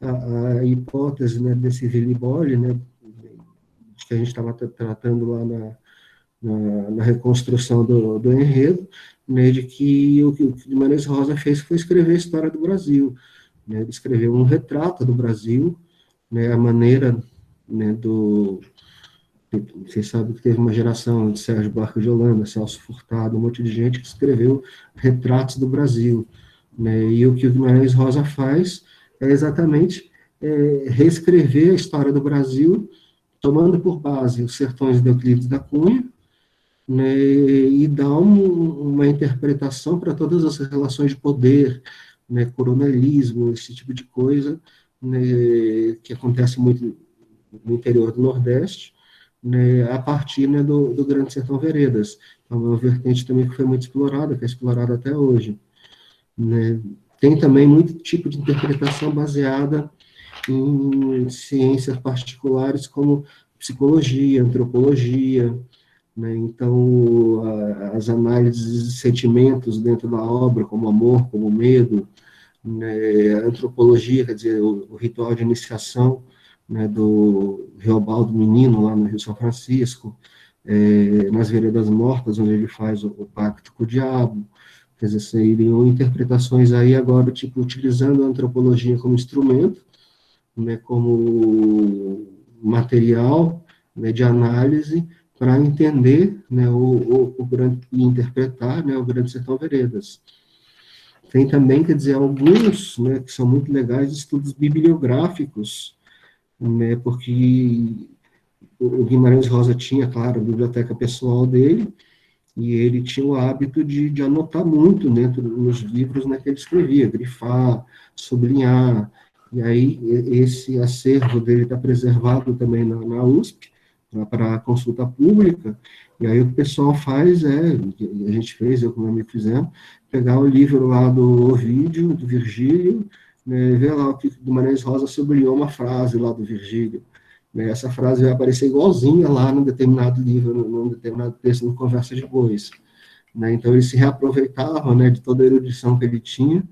a hipótese, né, desse Villiboli, né, que a gente estava tratando lá na reconstrução do enredo, né, de que o que o Guimarães Rosa fez foi escrever a história do Brasil, né, ele escreveu um retrato do Brasil, né, a maneira, né, vocês sabem que teve uma geração de Sérgio Buarque de Holanda, Celso Furtado, um monte de gente que escreveu retratos do Brasil, né, e o que o Guimarães Rosa faz é exatamente reescrever a história do Brasil, tomando por base os sertões de Euclides da Cunha, né, e dar uma interpretação para todas as relações de poder, né, coronelismo, esse tipo de coisa, né, que acontece muito no interior do Nordeste, né, a partir, né, do Grande Sertão Veredas. É uma vertente também que foi muito explorada, que é explorada até hoje. Né. Tem também muito tipo de interpretação baseada em ciências particulares como psicologia, antropologia, né. Então, as análises de sentimentos dentro da obra, como amor, como medo, né, a antropologia, quer dizer, o ritual de iniciação, né, do Reobaldo Menino, lá no Rio São Francisco, nas Veredas Mortas, onde ele faz o pacto com o diabo. Quer dizer, seriam interpretações aí agora, tipo, utilizando a antropologia como instrumento, né, como material, né, de análise para entender, né, o grande, e interpretar, né, o Grande Sertão Veredas. Tem também, quer dizer, alguns, né, que são muito legais, estudos bibliográficos, né, porque o Guimarães Rosa tinha, claro, a biblioteca pessoal dele, e ele tinha o hábito de anotar muito dentro nos livros, né, que ele escrevia, grifar, sublinhar, e aí esse acervo dele está preservado também na USP, para consulta pública, e aí o que o pessoal faz a gente fez, eu com meu amigo fizemos, pegar o livro lá do Ovídio, do Virgílio, né, ver lá o que o Guimarães Rosa sublinhou uma frase lá do Virgílio, né, essa frase vai aparecer igualzinha lá num determinado livro, num determinado texto, no Conversa de Bois, né, então ele se reaproveitava, né, de toda a erudição que ele tinha,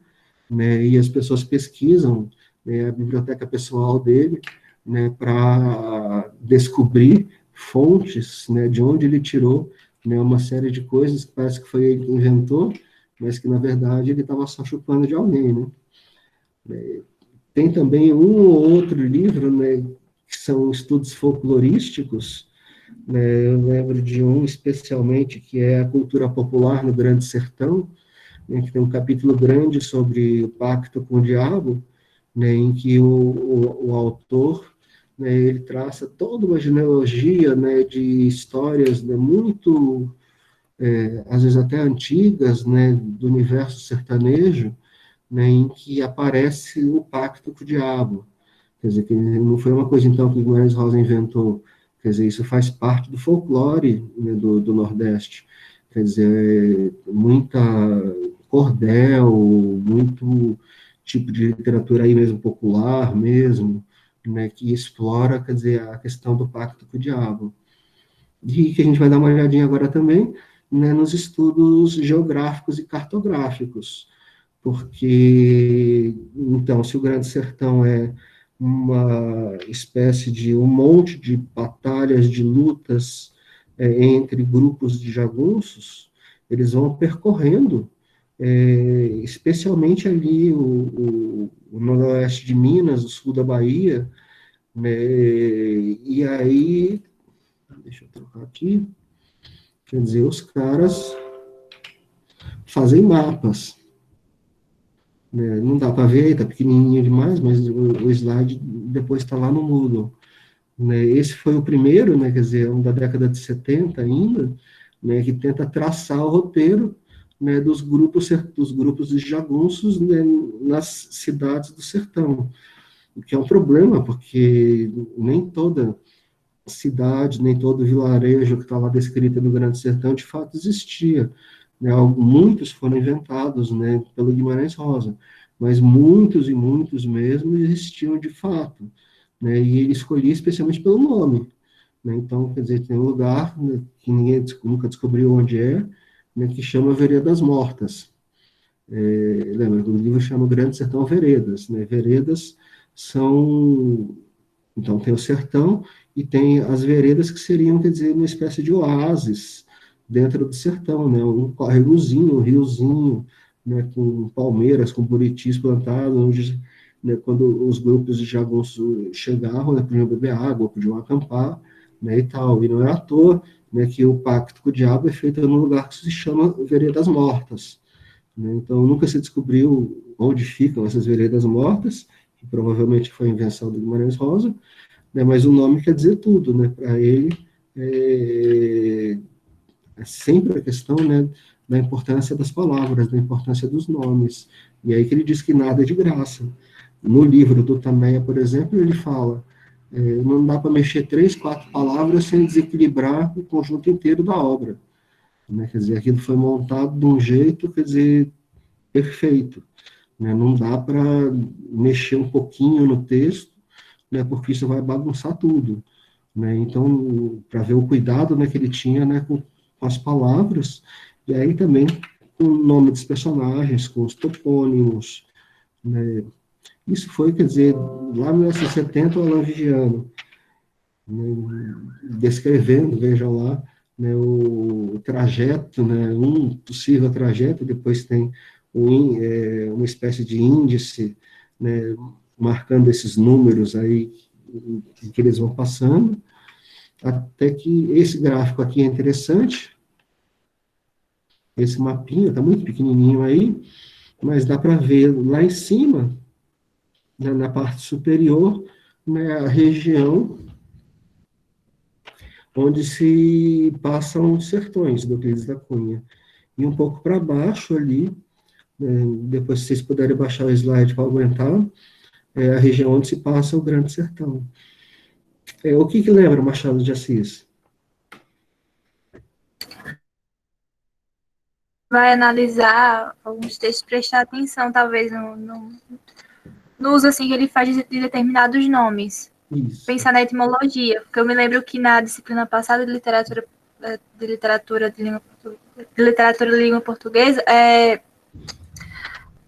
né, e as pessoas pesquisam, né, a biblioteca pessoal dele, né, para descobrir fontes, né, de onde ele tirou, né, uma série de coisas que parece que foi ele que inventou, mas que, na verdade, ele estava só chupando de alguém, né. Tem também um ou outro livro, né, que são estudos folclorísticos, né, eu lembro de um especialmente, que é a cultura popular no Grande Sertão, né, que tem um capítulo grande sobre o pacto com o diabo, né, em que o autor, né, ele traça toda uma genealogia, né, de histórias, né, muito, às vezes até antigas, né, do universo sertanejo, né, em que aparece o pacto com o diabo. Quer dizer, que não foi uma coisa, então, que o Guimarães Rosa inventou. Quer dizer, isso faz parte do folclore, né, do Nordeste. Quer dizer, muita cordel, muito tipo de literatura aí mesmo popular mesmo, né, que explora, quer dizer, a questão do pacto com o diabo. E que a gente vai dar uma olhadinha agora também, né, nos estudos geográficos e cartográficos, porque, então, se o Grande Sertão é uma espécie de um monte de batalhas, de lutas entre grupos de jagunços, eles vão percorrendo, especialmente ali o noroeste de Minas, o sul da Bahia, né, e aí, deixa eu trocar aqui, quer dizer, os caras fazem mapas, né, não dá para ver, está pequenininho demais, mas o slide depois está lá no Moodle. Né, esse foi o primeiro, né, quer dizer, da década de 70 ainda, né, que tenta traçar o roteiro, né, dos grupos de jagunços, né, nas cidades do sertão, o que é um problema, porque nem toda cidade, nem todo vilarejo que está lá descrito no Grande Sertão, de fato existia. Né? Muitos foram inventados, né, pelo Guimarães Rosa, mas muitos e muitos mesmo existiam de fato. Né? E ele escolhia especialmente pelo nome. Né? Então, quer dizer, tem um lugar, né, que ninguém nunca descobriu onde é, né, que chama Veredas Mortas. Lembra, o livro chama Grande Sertão Veredas. Né? Veredas são... Então, tem o sertão e tem as veredas que seriam, quer dizer, uma espécie de oásis dentro do sertão, né? Um córregozinho, um riozinho, né? Com palmeiras, com buritis plantados, onde, né, quando os grupos de jagunços chegavam, né, podiam beber água, podiam acampar, né, e tal. E não é à toa, né, que o pacto com o diabo é feito num lugar que se chama Veredas Mortas. Né? Então, nunca se descobriu onde ficam essas veredas mortas, que provavelmente foi invenção do Guimarães Rosa, né? Mas o nome quer dizer tudo, né? Para ele, é sempre a questão, né, da importância das palavras, da importância dos nomes. E aí que ele diz que nada é de graça. No livro do Tameia, por exemplo, ele fala, não dá para mexer 3, 4 palavras sem desequilibrar o conjunto inteiro da obra. Né? Quer dizer, aquilo foi montado de um jeito, quer dizer, perfeito. Né? Não dá para mexer um pouquinho no texto, né, porque isso vai bagunçar tudo. Né? Então, para ver o cuidado, né, que ele tinha, né, com as palavras, e aí também com o nome dos personagens, com os topônimos. Né? Isso foi, quer dizer, lá em 1970, o Alain Vigiano, né, descrevendo, vejam lá, né, o trajeto, né, um possível trajeto, depois tem uma espécie de índice, né, marcando esses números aí que eles vão passando, até que esse gráfico aqui é interessante, esse mapinha está muito pequenininho aí, mas dá para ver lá em cima, né, na parte superior, né, a região onde se passam os sertões do Euclides da Cunha. E um pouco para baixo ali, né, depois se vocês puderem baixar o slide para aguentar, é a região onde se passa o Grande Sertão. O que lembra Machado de Assis? Vai analisar alguns textos, prestar atenção, talvez, no uso assim, que ele faz de determinados nomes. Isso. Pensar na etimologia, porque eu me lembro que na disciplina passada de literatura de língua portuguesa,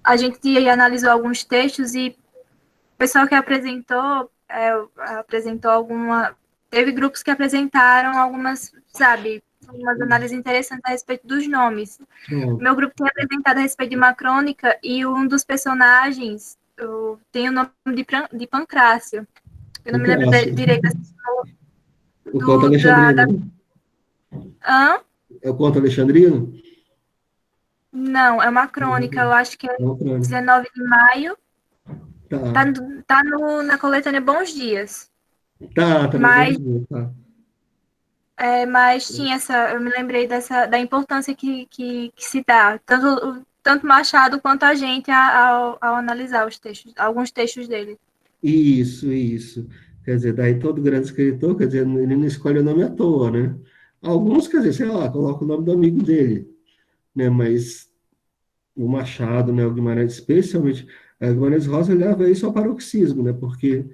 a gente analisou alguns textos e o pessoal que apresentou teve grupos que apresentaram algumas, sabe, algumas análises interessantes a respeito dos nomes. Meu grupo tem apresentado a respeito de uma crônica e um dos personagens tem o nome de Pancrácio. Eu não me lembro direito. O conto alexandrino. Hã? É o conto alexandrino? Não, é uma crônica, eu acho que é 19 de maio. Tá na coletânea Bons Dias. Tá mas, bom, tá. Mas tinha eu me lembrei da importância que se dá, tanto Machado quanto a gente ao analisar os textos, alguns textos dele. Isso. Quer dizer, daí todo grande escritor, quer dizer, ele não escolhe o nome à toa, né? Alguns, quer dizer, sei lá, coloca o nome do amigo dele, né? Mas o Machado, né, o Guimarães, especialmente, o Guimarães Rosa leva isso ao paroxismo, né? Porque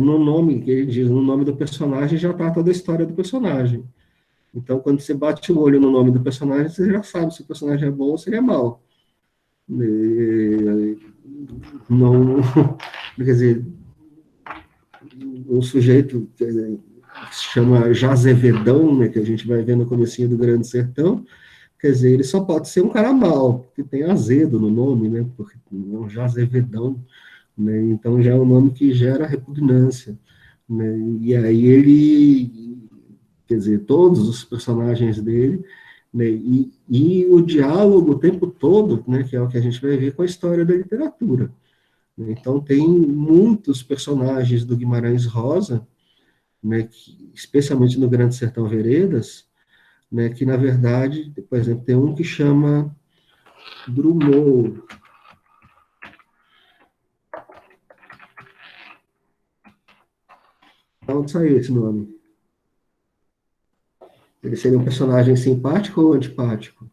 no nome, que ele diz, no nome do personagem já está toda a história do personagem. Então, quando você bate o olho no nome do personagem, você já sabe se o personagem é bom ou se ele é mau. Não, quer dizer, um sujeito que se chama Jazevedão, né, que a gente vai ver no comecinho do Grande Sertão, quer dizer, ele só pode ser um cara mau, porque tem azedo no nome, né, porque é um Jazevedão, né, então já é um nome que gera repugnância, né, e aí ele, quer dizer, todos os personagens dele, né, e o diálogo o tempo todo, né, que é o que a gente vai ver com a história da literatura. Então, tem muitos personagens do Guimarães Rosa, né, especialmente no Grande Sertão Veredas, né, que, na verdade, por exemplo, tem um que chama Drummond. De onde saiu esse nome? Ele seria um personagem simpático ou antipático?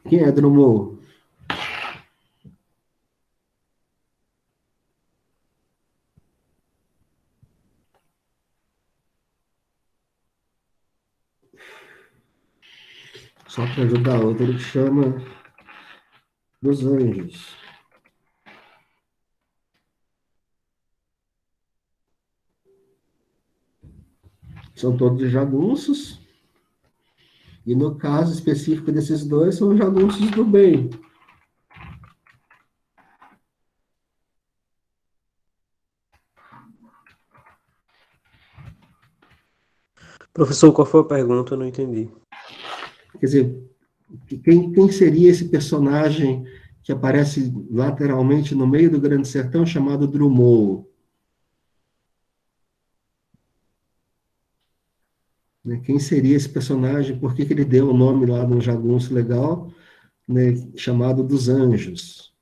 Quem é Drummond? Só para ajudar, outro ele chama dos Anjos. São todos jagunços, e no caso específico desses dois, são jagunços do bem. Professor, qual foi a pergunta? Eu não entendi. Quer dizer, quem seria esse personagem que aparece lateralmente no meio do Grande Sertão, chamado Drummond? Né? Quem seria esse personagem? Por que ele deu o nome lá no jagunço legal, né, chamado dos Anjos?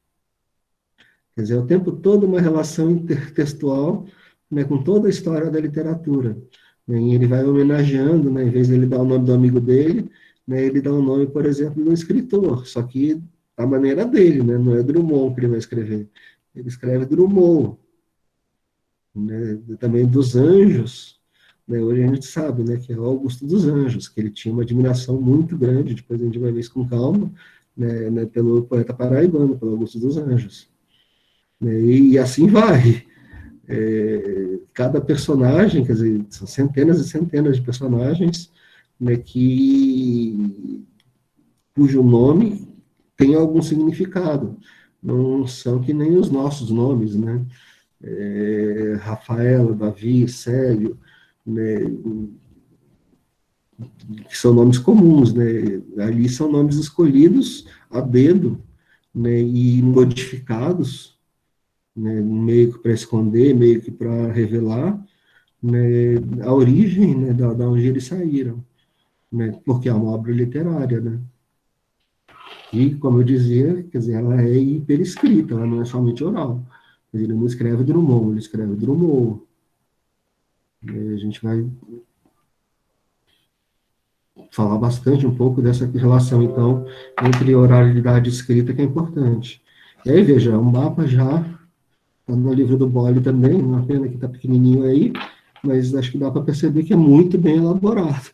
Quer dizer, o tempo todo uma relação intertextual, né, com toda a história da literatura. Né, e ele vai homenageando, né, em vez de ele dar o nome do amigo dele, né, ele dá o nome, por exemplo, do escritor, só que a maneira dele, né, não é Drummond que ele vai escrever. Ele escreve Drummond, né, também dos Anjos. Né, hoje a gente sabe, né, que é o Augusto dos Anjos, que ele tinha uma admiração muito grande, depois a gente vai ver isso com calma, né, pelo poeta paraibano, pelo Augusto dos Anjos. Né, e assim vai. Cada personagem, quer dizer, são centenas e centenas de personagens, né, cujo nome tem algum significado. Não são que nem os nossos nomes, né? Rafael, Davi, Célio, né, que são nomes comuns, né? Ali são nomes escolhidos a dedo, né, e modificados, né, meio que para esconder, meio que para revelar, né, a origem, né, da onde eles saíram, né, porque é uma obra literária, né? E, como eu dizia, quer dizer, ela é hiperescrita, ela não é somente oral. Quer dizer, ele não escreve Drummond, ele escreve Drummond. A gente vai falar bastante um pouco dessa relação, então, entre oralidade e escrita, que é importante. E aí, veja, é um mapa já, está no livro do Boyle também, uma pena que está pequenininho aí, mas acho que dá para perceber que é muito bem elaborado,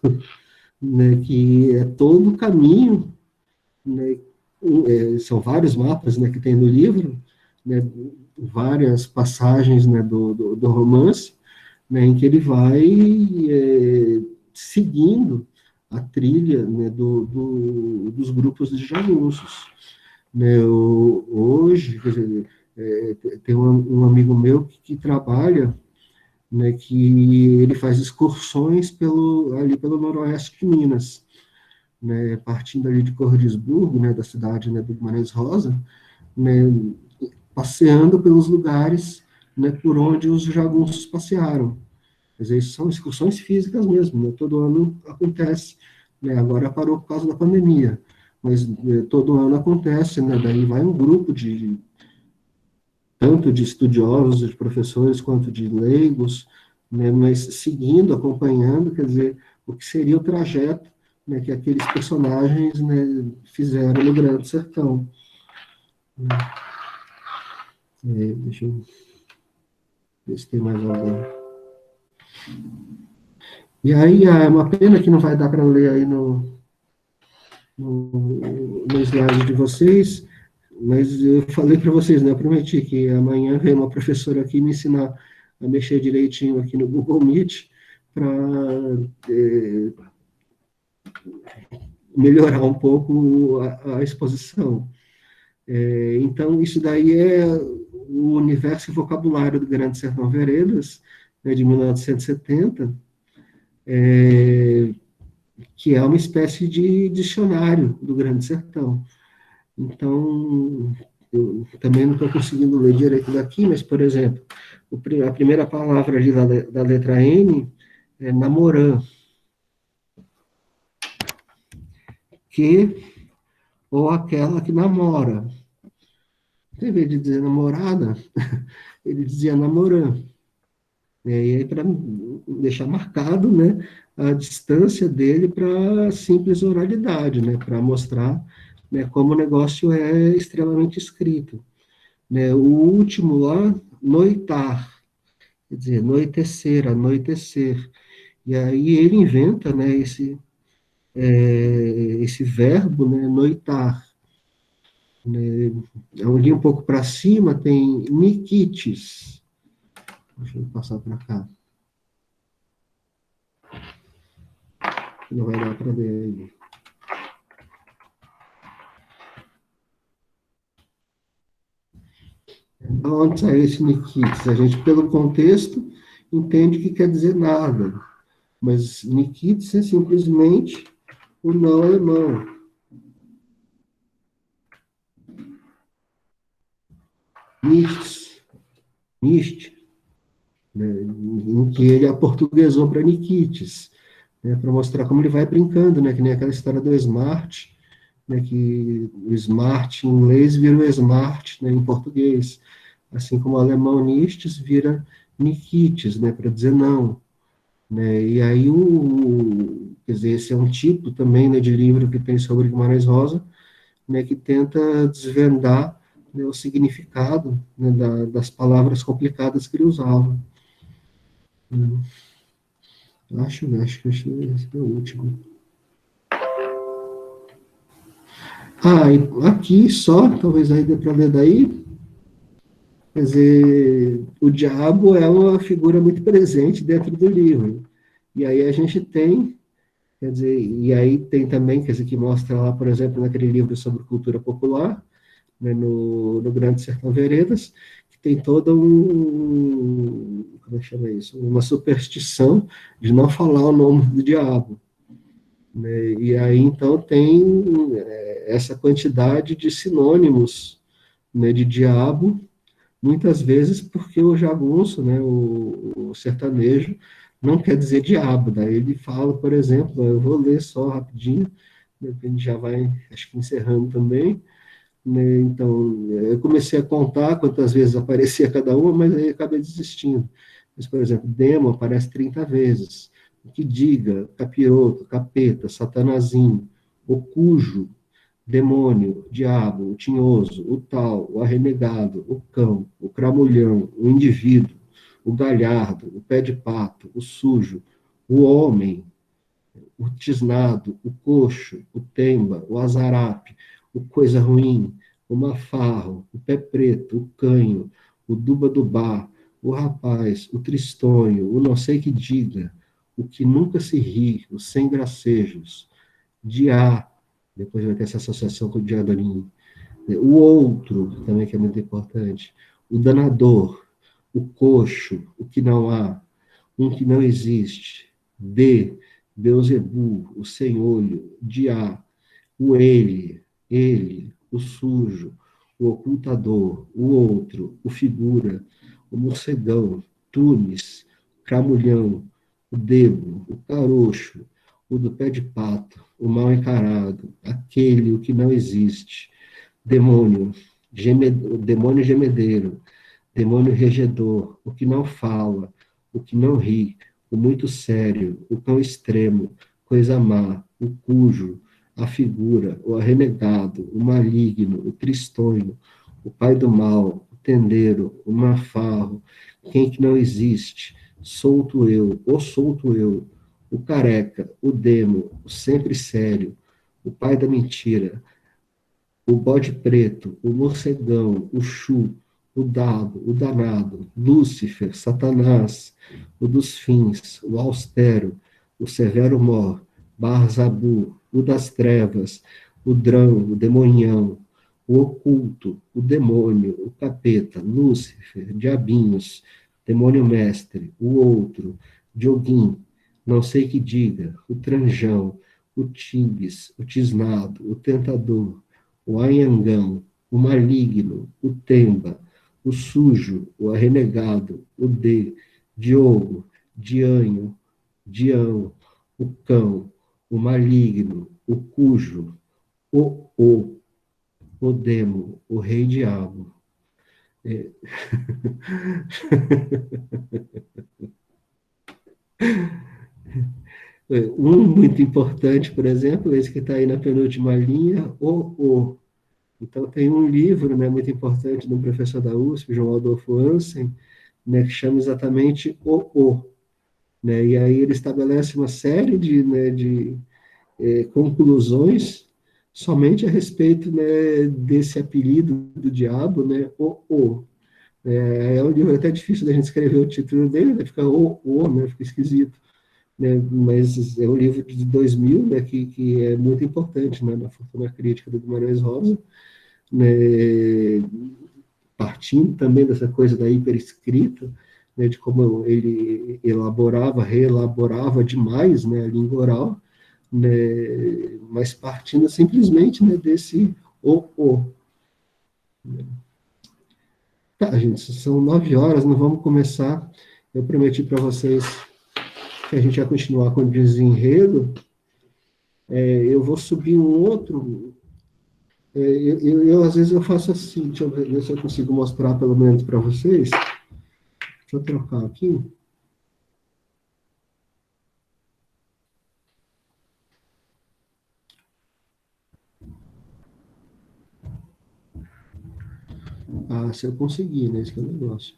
né, que é todo o caminho, né, são vários mapas, né, que tem no livro, né, várias passagens, né, do romance, né, em que ele vai seguindo a trilha, né, dos grupos de jagunços. Né, hoje, quer dizer, tem um amigo meu que trabalha, né, que ele faz excursões ali pelo noroeste de Minas, né, partindo ali de Cordisburgo, né, da cidade, né, do Guimarães Rosa, né, passeando pelos lugares, né, por onde os jagunços passearam. Quer dizer, isso são excursões físicas mesmo, né, todo ano acontece, né, agora parou por causa da pandemia, mas todo ano acontece, né, daí vai um grupo tanto de estudiosos, de professores, quanto de leigos, né, mas seguindo, acompanhando, quer dizer, o que seria o trajeto, né, que aqueles personagens, né, fizeram no Grande Sertão. Deixa eu ver se tem mais alguém. E aí, é uma pena que não vai dar para ler aí no slide de vocês, mas eu falei para vocês, né, eu prometi que amanhã vem uma professora aqui me ensinar a mexer direitinho aqui no Google Meet para melhorar um pouco a exposição. Então, isso daí é o universo e vocabulário do Grande Sertão Veredas, né, de 1970, que é uma espécie de dicionário do Grande Sertão. Então, eu também não estou conseguindo ler direito daqui, mas, por exemplo, a primeira palavra ali da letra N é namorã, que, ou aquela que namora. Em vez de dizer namorada, ele dizia namorã. E aí, para deixar marcado, né, a distância dele para a simples oralidade, né, para mostrar, né, como o negócio é extremamente escrito. Né. O último lá, noitar, quer dizer, anoitecer, anoitecer. E aí ele inventa, né, esse verbo, né, noitar. Né. Ali um pouco para cima tem nikites. Deixa eu passar para cá. Não vai dar para ver aí. Onde saiu esse Nikites? A gente, pelo contexto, entende que quer dizer nada. Mas Nikites é simplesmente o não alemão. Nichts, nicht, né, em que ele aportuguesou para Nikites, né, para mostrar como ele vai brincando, né, que nem aquela história do Smart, né, que o Smart em inglês vira o Smart, né, em português. Assim como o alemão Nichts vira Nikites, né, para dizer não. Né? E aí, quer dizer, esse é um tipo também, né, de livro que tem sobre Guimarães Rosa, né, que tenta desvendar, né, o significado, né, das palavras complicadas que ele usava. Acho que esse é o último. E aqui só, talvez aí dê para ler daí, quer dizer, o diabo é uma figura muito presente dentro do livro. E aí a gente tem, quer dizer, e aí tem também, quer dizer, que mostra lá, por exemplo, naquele livro sobre cultura popular, né, no Grande Sertão Veredas, que tem toda como é que chama isso? Uma superstição de não falar o nome do diabo. Né? E aí, então, tem essa quantidade de sinônimos, né, de diabo, muitas vezes porque o jagunço, né, o sertanejo, não quer dizer diabo. Daí ele fala, por exemplo, eu vou ler só rapidinho, né, a gente já vai, acho que encerrando também, né, então, eu comecei a contar quantas vezes aparecia cada uma, mas aí acabei desistindo. Mas, por exemplo, demo aparece 30 vezes. O que diga, capiroto, capeta, satanazinho, o cujo, demônio, diabo, o tinhoso, o tal, o arrenegado, o cão, o cramulhão, o indivíduo, o galhardo, o pé de pato, o sujo, o homem, o tisnado, o coxo, o temba, o azarape, o coisa ruim, o mafarro, o pé preto, o canho, o duba-dubá, o rapaz, o tristonho, o não sei que diga, o que nunca se ri, os sem gracejos, diá, depois vai ter essa associação com o diadolinho, o outro, também que é muito importante, o danador, o coxo, o que não há, um que não existe, Beuzebu, o sem olho, Diá, o ele, o sujo, o ocultador, o outro, o figura, o morcegão, Tunis, Cramulhão, o debo, o caroxo, o do pé de pato, o mal encarado, aquele, o que não existe, demônio, demônio gemedeiro, demônio regedor, o que não fala, o que não ri, o muito sério, o cão extremo, coisa má, o cujo, a figura, o arrenegado, o maligno, o tristonho, o pai do mal, o tendeiro, o mafarro, quem que não existe, solto eu, o careca, o demo, o sempre sério, o pai da mentira, o bode preto, o morcegão, o chu, o dado, o danado, Lúcifer, Satanás, o dos fins, o austero, o severo mor, Barzabu, o das trevas, o drão, o demonhão, o oculto, o demônio, o capeta, Lúcifer, diabinhos, demônio mestre, o outro, Dioguim, não sei que diga, o tranjão, o tibis, o tisnado, o tentador, o anhangão, o maligno, o temba, o sujo, o arrenegado, o Diogo, Dianho, Dião, o cão, o maligno, o cujo, o demo, o rei diabo. É. Um muito importante, por exemplo, esse que está aí na penúltima linha, o. Então, tem um livro, né, muito importante de um professor da USP, João Adolfo Ansem, né, que chama exatamente o. Né, e aí ele estabelece uma série de conclusões somente a respeito, né, desse apelido do diabo, né, o. É um livro até difícil da gente escrever o título dele, né, fica né, fica esquisito. Né, mas é um livro de 2000, né, que é muito importante, né, na fortuna crítica do Guimarães Rosa, né, partindo também dessa coisa da hiperescrita, né, de como ele elaborava, reelaborava demais, né, a língua oral, né, mas partindo simplesmente, né, desse o. Tá, gente, são 9 horas, não vamos começar. Eu prometi para vocês que a gente ia continuar com o desenredo. Eu vou subir um outro. Às vezes eu faço assim, deixa eu ver se eu consigo mostrar pelo menos para vocês. Deixa eu trocar aqui. Ah, se eu conseguir, né? Esse que é o negócio.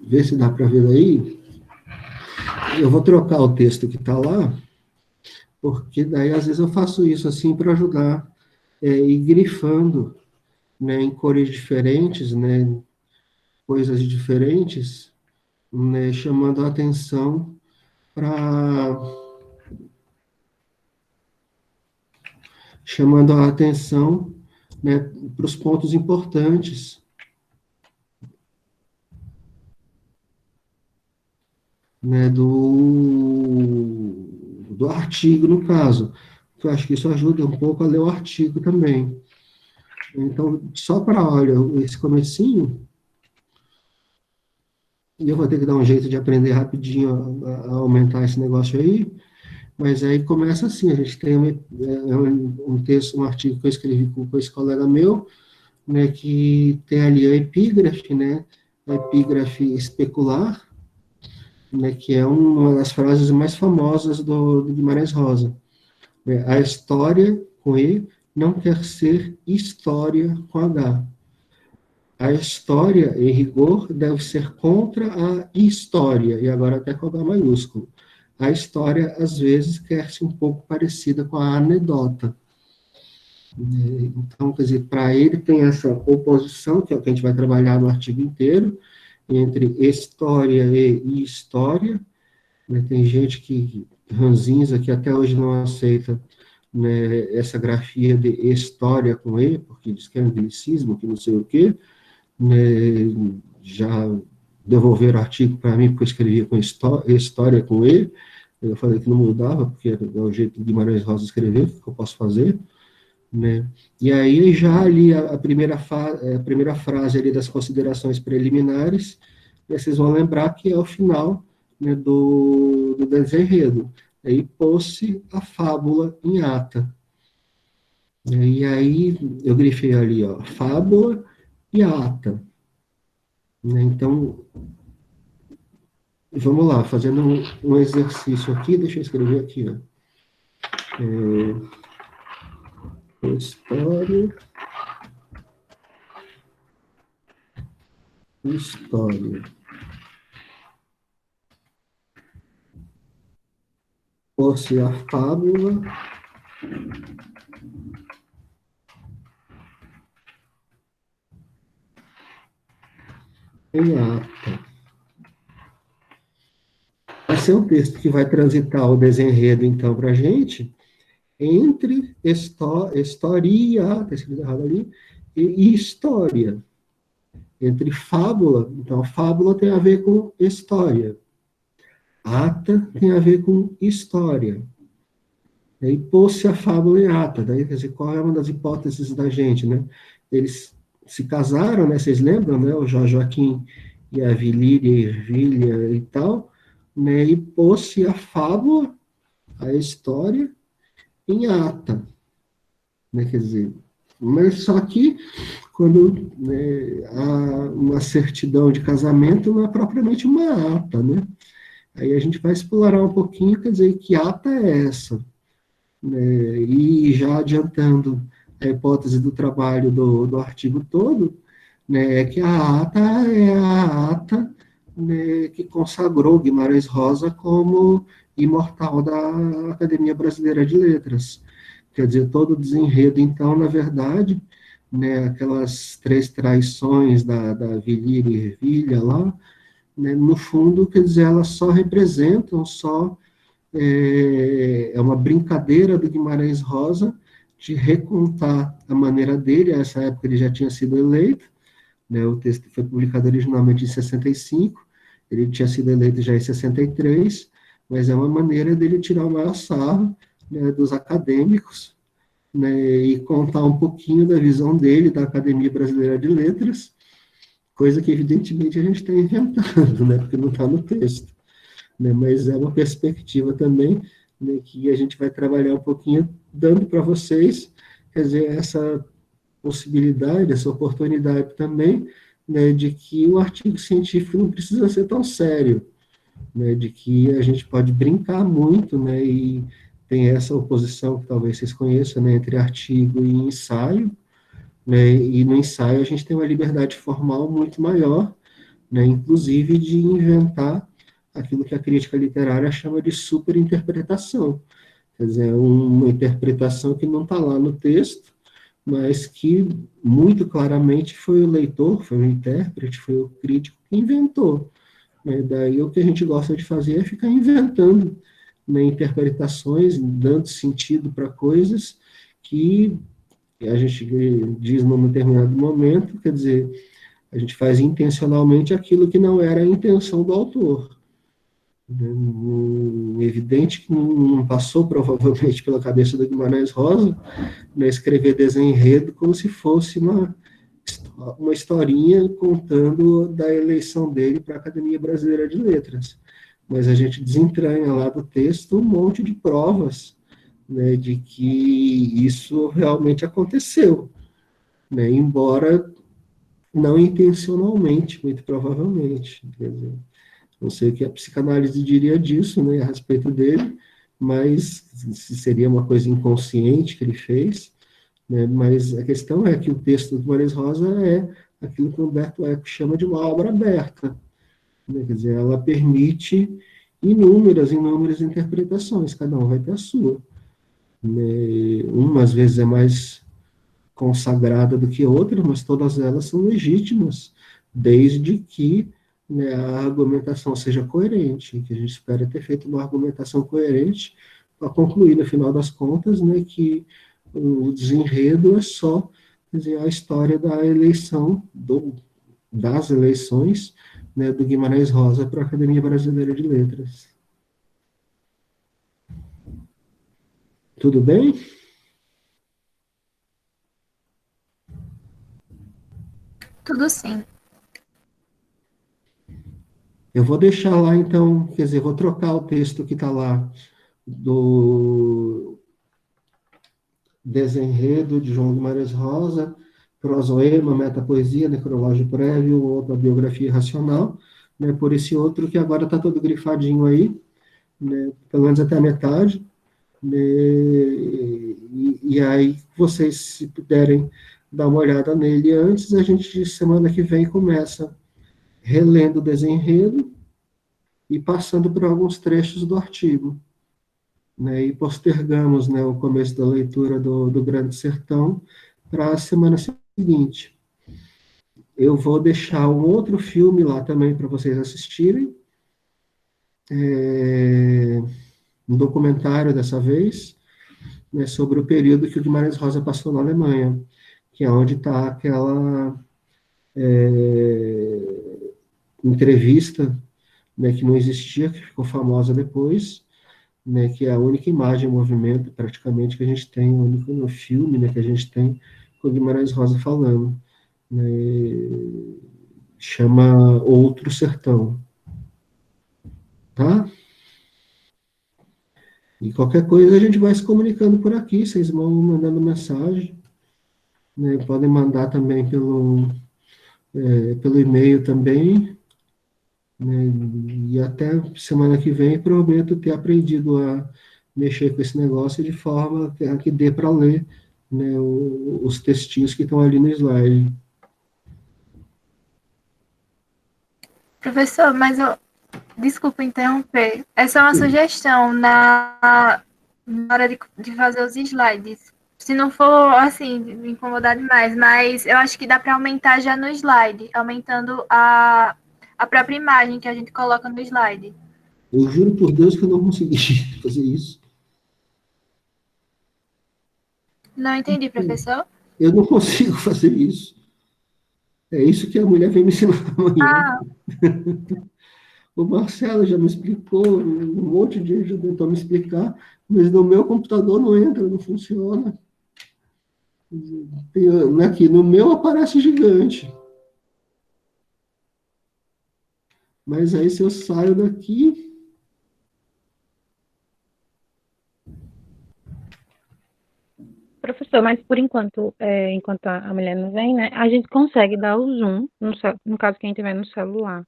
Ver se dá para ver aí. Eu vou trocar o texto que está lá, porque daí às vezes eu faço isso assim para ajudar, ir grifando, né, em cores diferentes, né, coisas diferentes, né, chamando a atenção para né, para os pontos importantes, né, do artigo, no caso. Eu acho que isso ajuda um pouco a ler o artigo também. Então, só para, olha, esse comecinho, e eu vou ter que dar um jeito de aprender rapidinho a aumentar esse negócio aí, mas aí começa assim, a gente tem um texto, um artigo que eu escrevi com esse colega meu, né, que tem ali a epígrafe, né, a epígrafe especular, né, que é uma das frases mais famosas do Guimarães Rosa. Né, a história, com E, não quer ser história com H. A história, em rigor, deve ser contra a história, e agora até com H maiúsculo. A história, às vezes, quer ser um pouco parecida com a anedota. Então, quer dizer, para ele tem essa oposição, que é o que a gente vai trabalhar no artigo inteiro, entre história e história. Né? Tem gente ranzinza, que até hoje não aceita, né, essa grafia de história com E, porque diz que é anglicismo, que não sei o quê. Né? Já devolveram o artigo para mim, porque eu escrevia com história com E. Eu falei que não mudava, porque é o jeito de Guimarães Rosa escrever, o que eu posso fazer. Né? E aí, já ali, a primeira frase ali das considerações preliminares, né, vocês vão lembrar que é o final, né, do desenredo. Aí, pôs-se a fábula em ata. E aí, eu grifei ali, ó, fábula e ata. Né? Então, vamos lá, fazendo um exercício aqui, deixa eu escrever aqui, ó. História. Fosse a fábula em ata. Esse é o texto que vai transitar o desenredo, então, para a gente. entre historia, está escrito errado ali, e história. Entre fábula, então fábula tem a ver com história. Ata tem a ver com história. E aí pôs-se a fábula em ata. Daí, quer dizer, qual é uma das hipóteses da gente, né? Eles se casaram, né? Vocês lembram, né? O Joaquim e a Vilíria, Ervilha e tal, né? E pôs-se a fábula, a história, em ata, né? Quer dizer, mas só que quando, né, há uma certidão de casamento, não é propriamente uma ata, né? Aí a gente vai explorar um pouquinho, quer dizer, que ata é essa? Né? E já adiantando a hipótese do trabalho do artigo todo, né, é que a ata é a ata, né, que consagrou Guimarães Rosa como imortal da Academia Brasileira de Letras. Quer dizer, todo o desenredo, então, na verdade, né, aquelas três traições da Vilíria e Ervilha lá, né, no fundo, quer dizer, elas só representam, é uma brincadeira do Guimarães Rosa de recontar a maneira dele. A essa época ele já tinha sido eleito, né, o texto foi publicado originalmente em 65, ele tinha sido eleito já em 63, mas é uma maneira dele tirar o maior sarro, né, dos acadêmicos, né, e contar um pouquinho da visão dele, da Academia Brasileira de Letras, coisa que evidentemente a gente está inventando, né, porque não está no texto, né, mas é uma perspectiva também, né, que a gente vai trabalhar um pouquinho, dando para vocês, quer dizer, essa possibilidade, essa oportunidade também, né, de que o artigo científico não precisa ser tão sério, né, de que a gente pode brincar muito, né, e tem essa oposição que talvez vocês conheçam, né, entre artigo e ensaio, né, e no ensaio a gente tem uma liberdade formal muito maior, né, inclusive de inventar aquilo que a crítica literária chama de superinterpretação, quer dizer, uma interpretação que não está lá no texto, mas que muito claramente foi o leitor, foi o intérprete, foi o crítico que inventou. Né? Daí o que a gente gosta de fazer é ficar inventando, né, interpretações, dando sentido para coisas que a gente diz num determinado momento, quer dizer, a gente faz intencionalmente aquilo que não era a intenção do autor. Evidente que não passou provavelmente pela cabeça do Guimarães Rosa, né, escrever desenredo como se fosse uma historinha contando da eleição dele para a Academia Brasileira de Letras. Mas a gente desentranha lá do texto um monte de provas, né, de que isso realmente aconteceu, né, embora não intencionalmente, muito provavelmente. Quer dizer, não sei o que a psicanálise diria disso, né, a respeito dele, mas se seria uma coisa inconsciente que ele fez, né, mas a questão é que o texto do Guimarães Rosa é aquilo que o Humberto Eco chama de uma obra aberta, né, quer dizer, ela permite inúmeras interpretações, cada um vai ter a sua. Né, uma às vezes é mais consagrada do que outra, mas todas elas são legítimas, desde que, né, a argumentação seja coerente, que a gente espera ter feito uma argumentação coerente para concluir, no final das contas, né, que o desenredo é só, quer dizer, a história da eleição, das eleições, né, do Guimarães Rosa para a Academia Brasileira de Letras. Tudo bem? Tudo sim. Eu vou deixar lá, então, quer dizer, vou trocar o texto que está lá do desenredo de João Guimarães Rosa, prosoema, metapoesia, necrológio prévio, outra biografia racional, né, por esse outro que agora está todo grifadinho aí, né, pelo menos até a metade, né, e aí vocês, se puderem dar uma olhada nele antes, a gente, semana que vem, começa relendo o desenredo e passando por alguns trechos do artigo, né, e postergamos, né, o começo da leitura do Grande Sertão para a semana seguinte. Eu vou deixar um outro filme lá também para vocês assistirem, um documentário dessa vez, né, sobre o período que o Guimarães Rosa passou na Alemanha, que é onde está aquela entrevista, né, que não existia, que ficou famosa depois, né, que é a única imagem em movimento, praticamente, que a gente tem, o único no filme, né, que a gente tem com o Guimarães Rosa falando, né, chama Outro Sertão, tá? E qualquer coisa a gente vai se comunicando por aqui, vocês vão mandando mensagem, né, podem mandar também pelo e-mail também, né, e até semana que vem prometo ter aprendido a mexer com esse negócio de forma que dê para ler, né, os textinhos que estão ali no slide. Professor, mas eu, desculpa interromper. Essa é uma sugestão na hora de fazer os slides. Se não for, assim, me incomodar demais, mas eu acho que dá para aumentar já no slide, aumentando a própria imagem que a gente coloca no slide. Eu juro por Deus que eu não consegui fazer isso. Não entendi, professor? Eu não consigo fazer isso. É isso que a mulher vem me ensinar amanhã. Ah, O Marcelo já me explicou, um monte de gente já tentou me explicar, mas no meu computador não entra, não funciona. Aqui no meu aparece gigante. Mas aí se eu saio daqui, Professor, mas por enquanto, enquanto a mulher não vem, né, a gente consegue dar o zoom, no caso quem tiver no celular.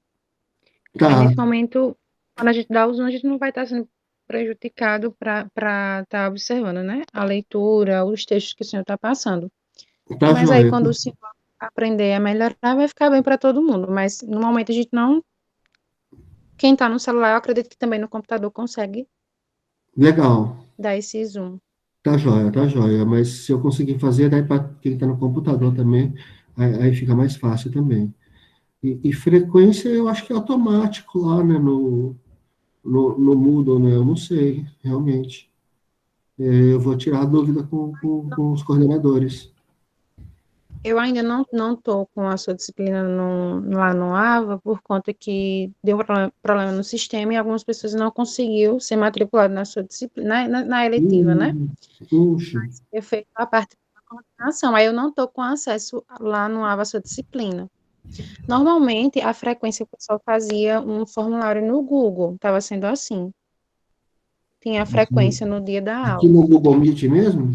Aí tá, nesse momento, quando a gente dá o zoom, a gente não vai estar sendo prejudicado para estar observando, né, a leitura, os textos que o senhor está passando. tá Mas aí joia. quando o senhor aprender a melhorar, vai ficar bem para todo mundo. Mas no momento a gente não. Quem está no celular, eu acredito que também no computador consegue Legal, dar esse zoom. tá joia, tá joia. Mas se eu conseguir fazer, daí para quem está no computador também, aí fica mais fácil também. E frequência eu acho que é automático lá, né, no Moodle, né? Eu não sei, realmente. Eu vou tirar a dúvida com os coordenadores. Eu ainda não estou com a sua disciplina lá no AVA, por conta que deu problema no sistema e algumas pessoas não conseguiu ser matriculado na sua disciplina, na eletiva, né? Puxa, Eu fiz a parte da coordenação, aí eu não estou com acesso lá no AVA à sua disciplina. Normalmente, a frequência o pessoal fazia um formulário no Google, estava sendo assim. Tinha a frequência no dia da aqui aula. no Google Meet mesmo?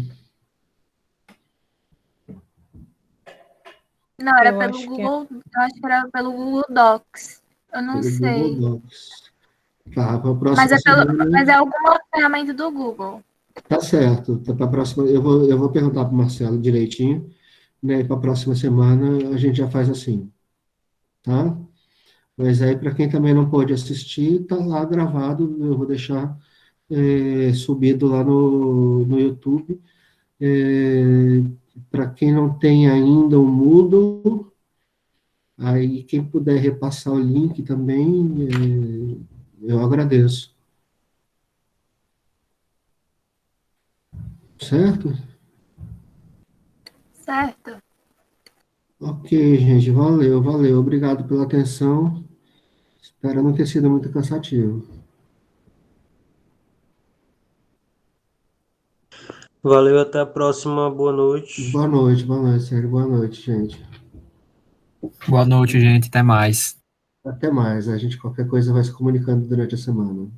não, era Eu pelo acho que é. Google, eu acho que era pelo Google Docs. Eu não Pelo Google sei. Docs. Tá, para a Mas próxima é semana. alguma ferramenta do Google. Tá certo. Tá, para a próxima, eu vou perguntar para o Marcelo direitinho, né? Para a próxima semana a gente já faz assim, tá? Mas aí, para quem também não pôde assistir, tá lá gravado. Eu vou deixar subido lá no YouTube. Para quem não tem ainda o Moodle, aí quem puder repassar o link também, eu agradeço. Certo? Certo. Ok, gente, valeu, valeu. Obrigado pela atenção. Espero não ter sido muito cansativo. Valeu, até a próxima. Boa noite. Boa noite, Sérgio. Boa noite, gente. Boa noite, gente. Até mais. Até mais. A gente, qualquer coisa, vai se comunicando durante a semana.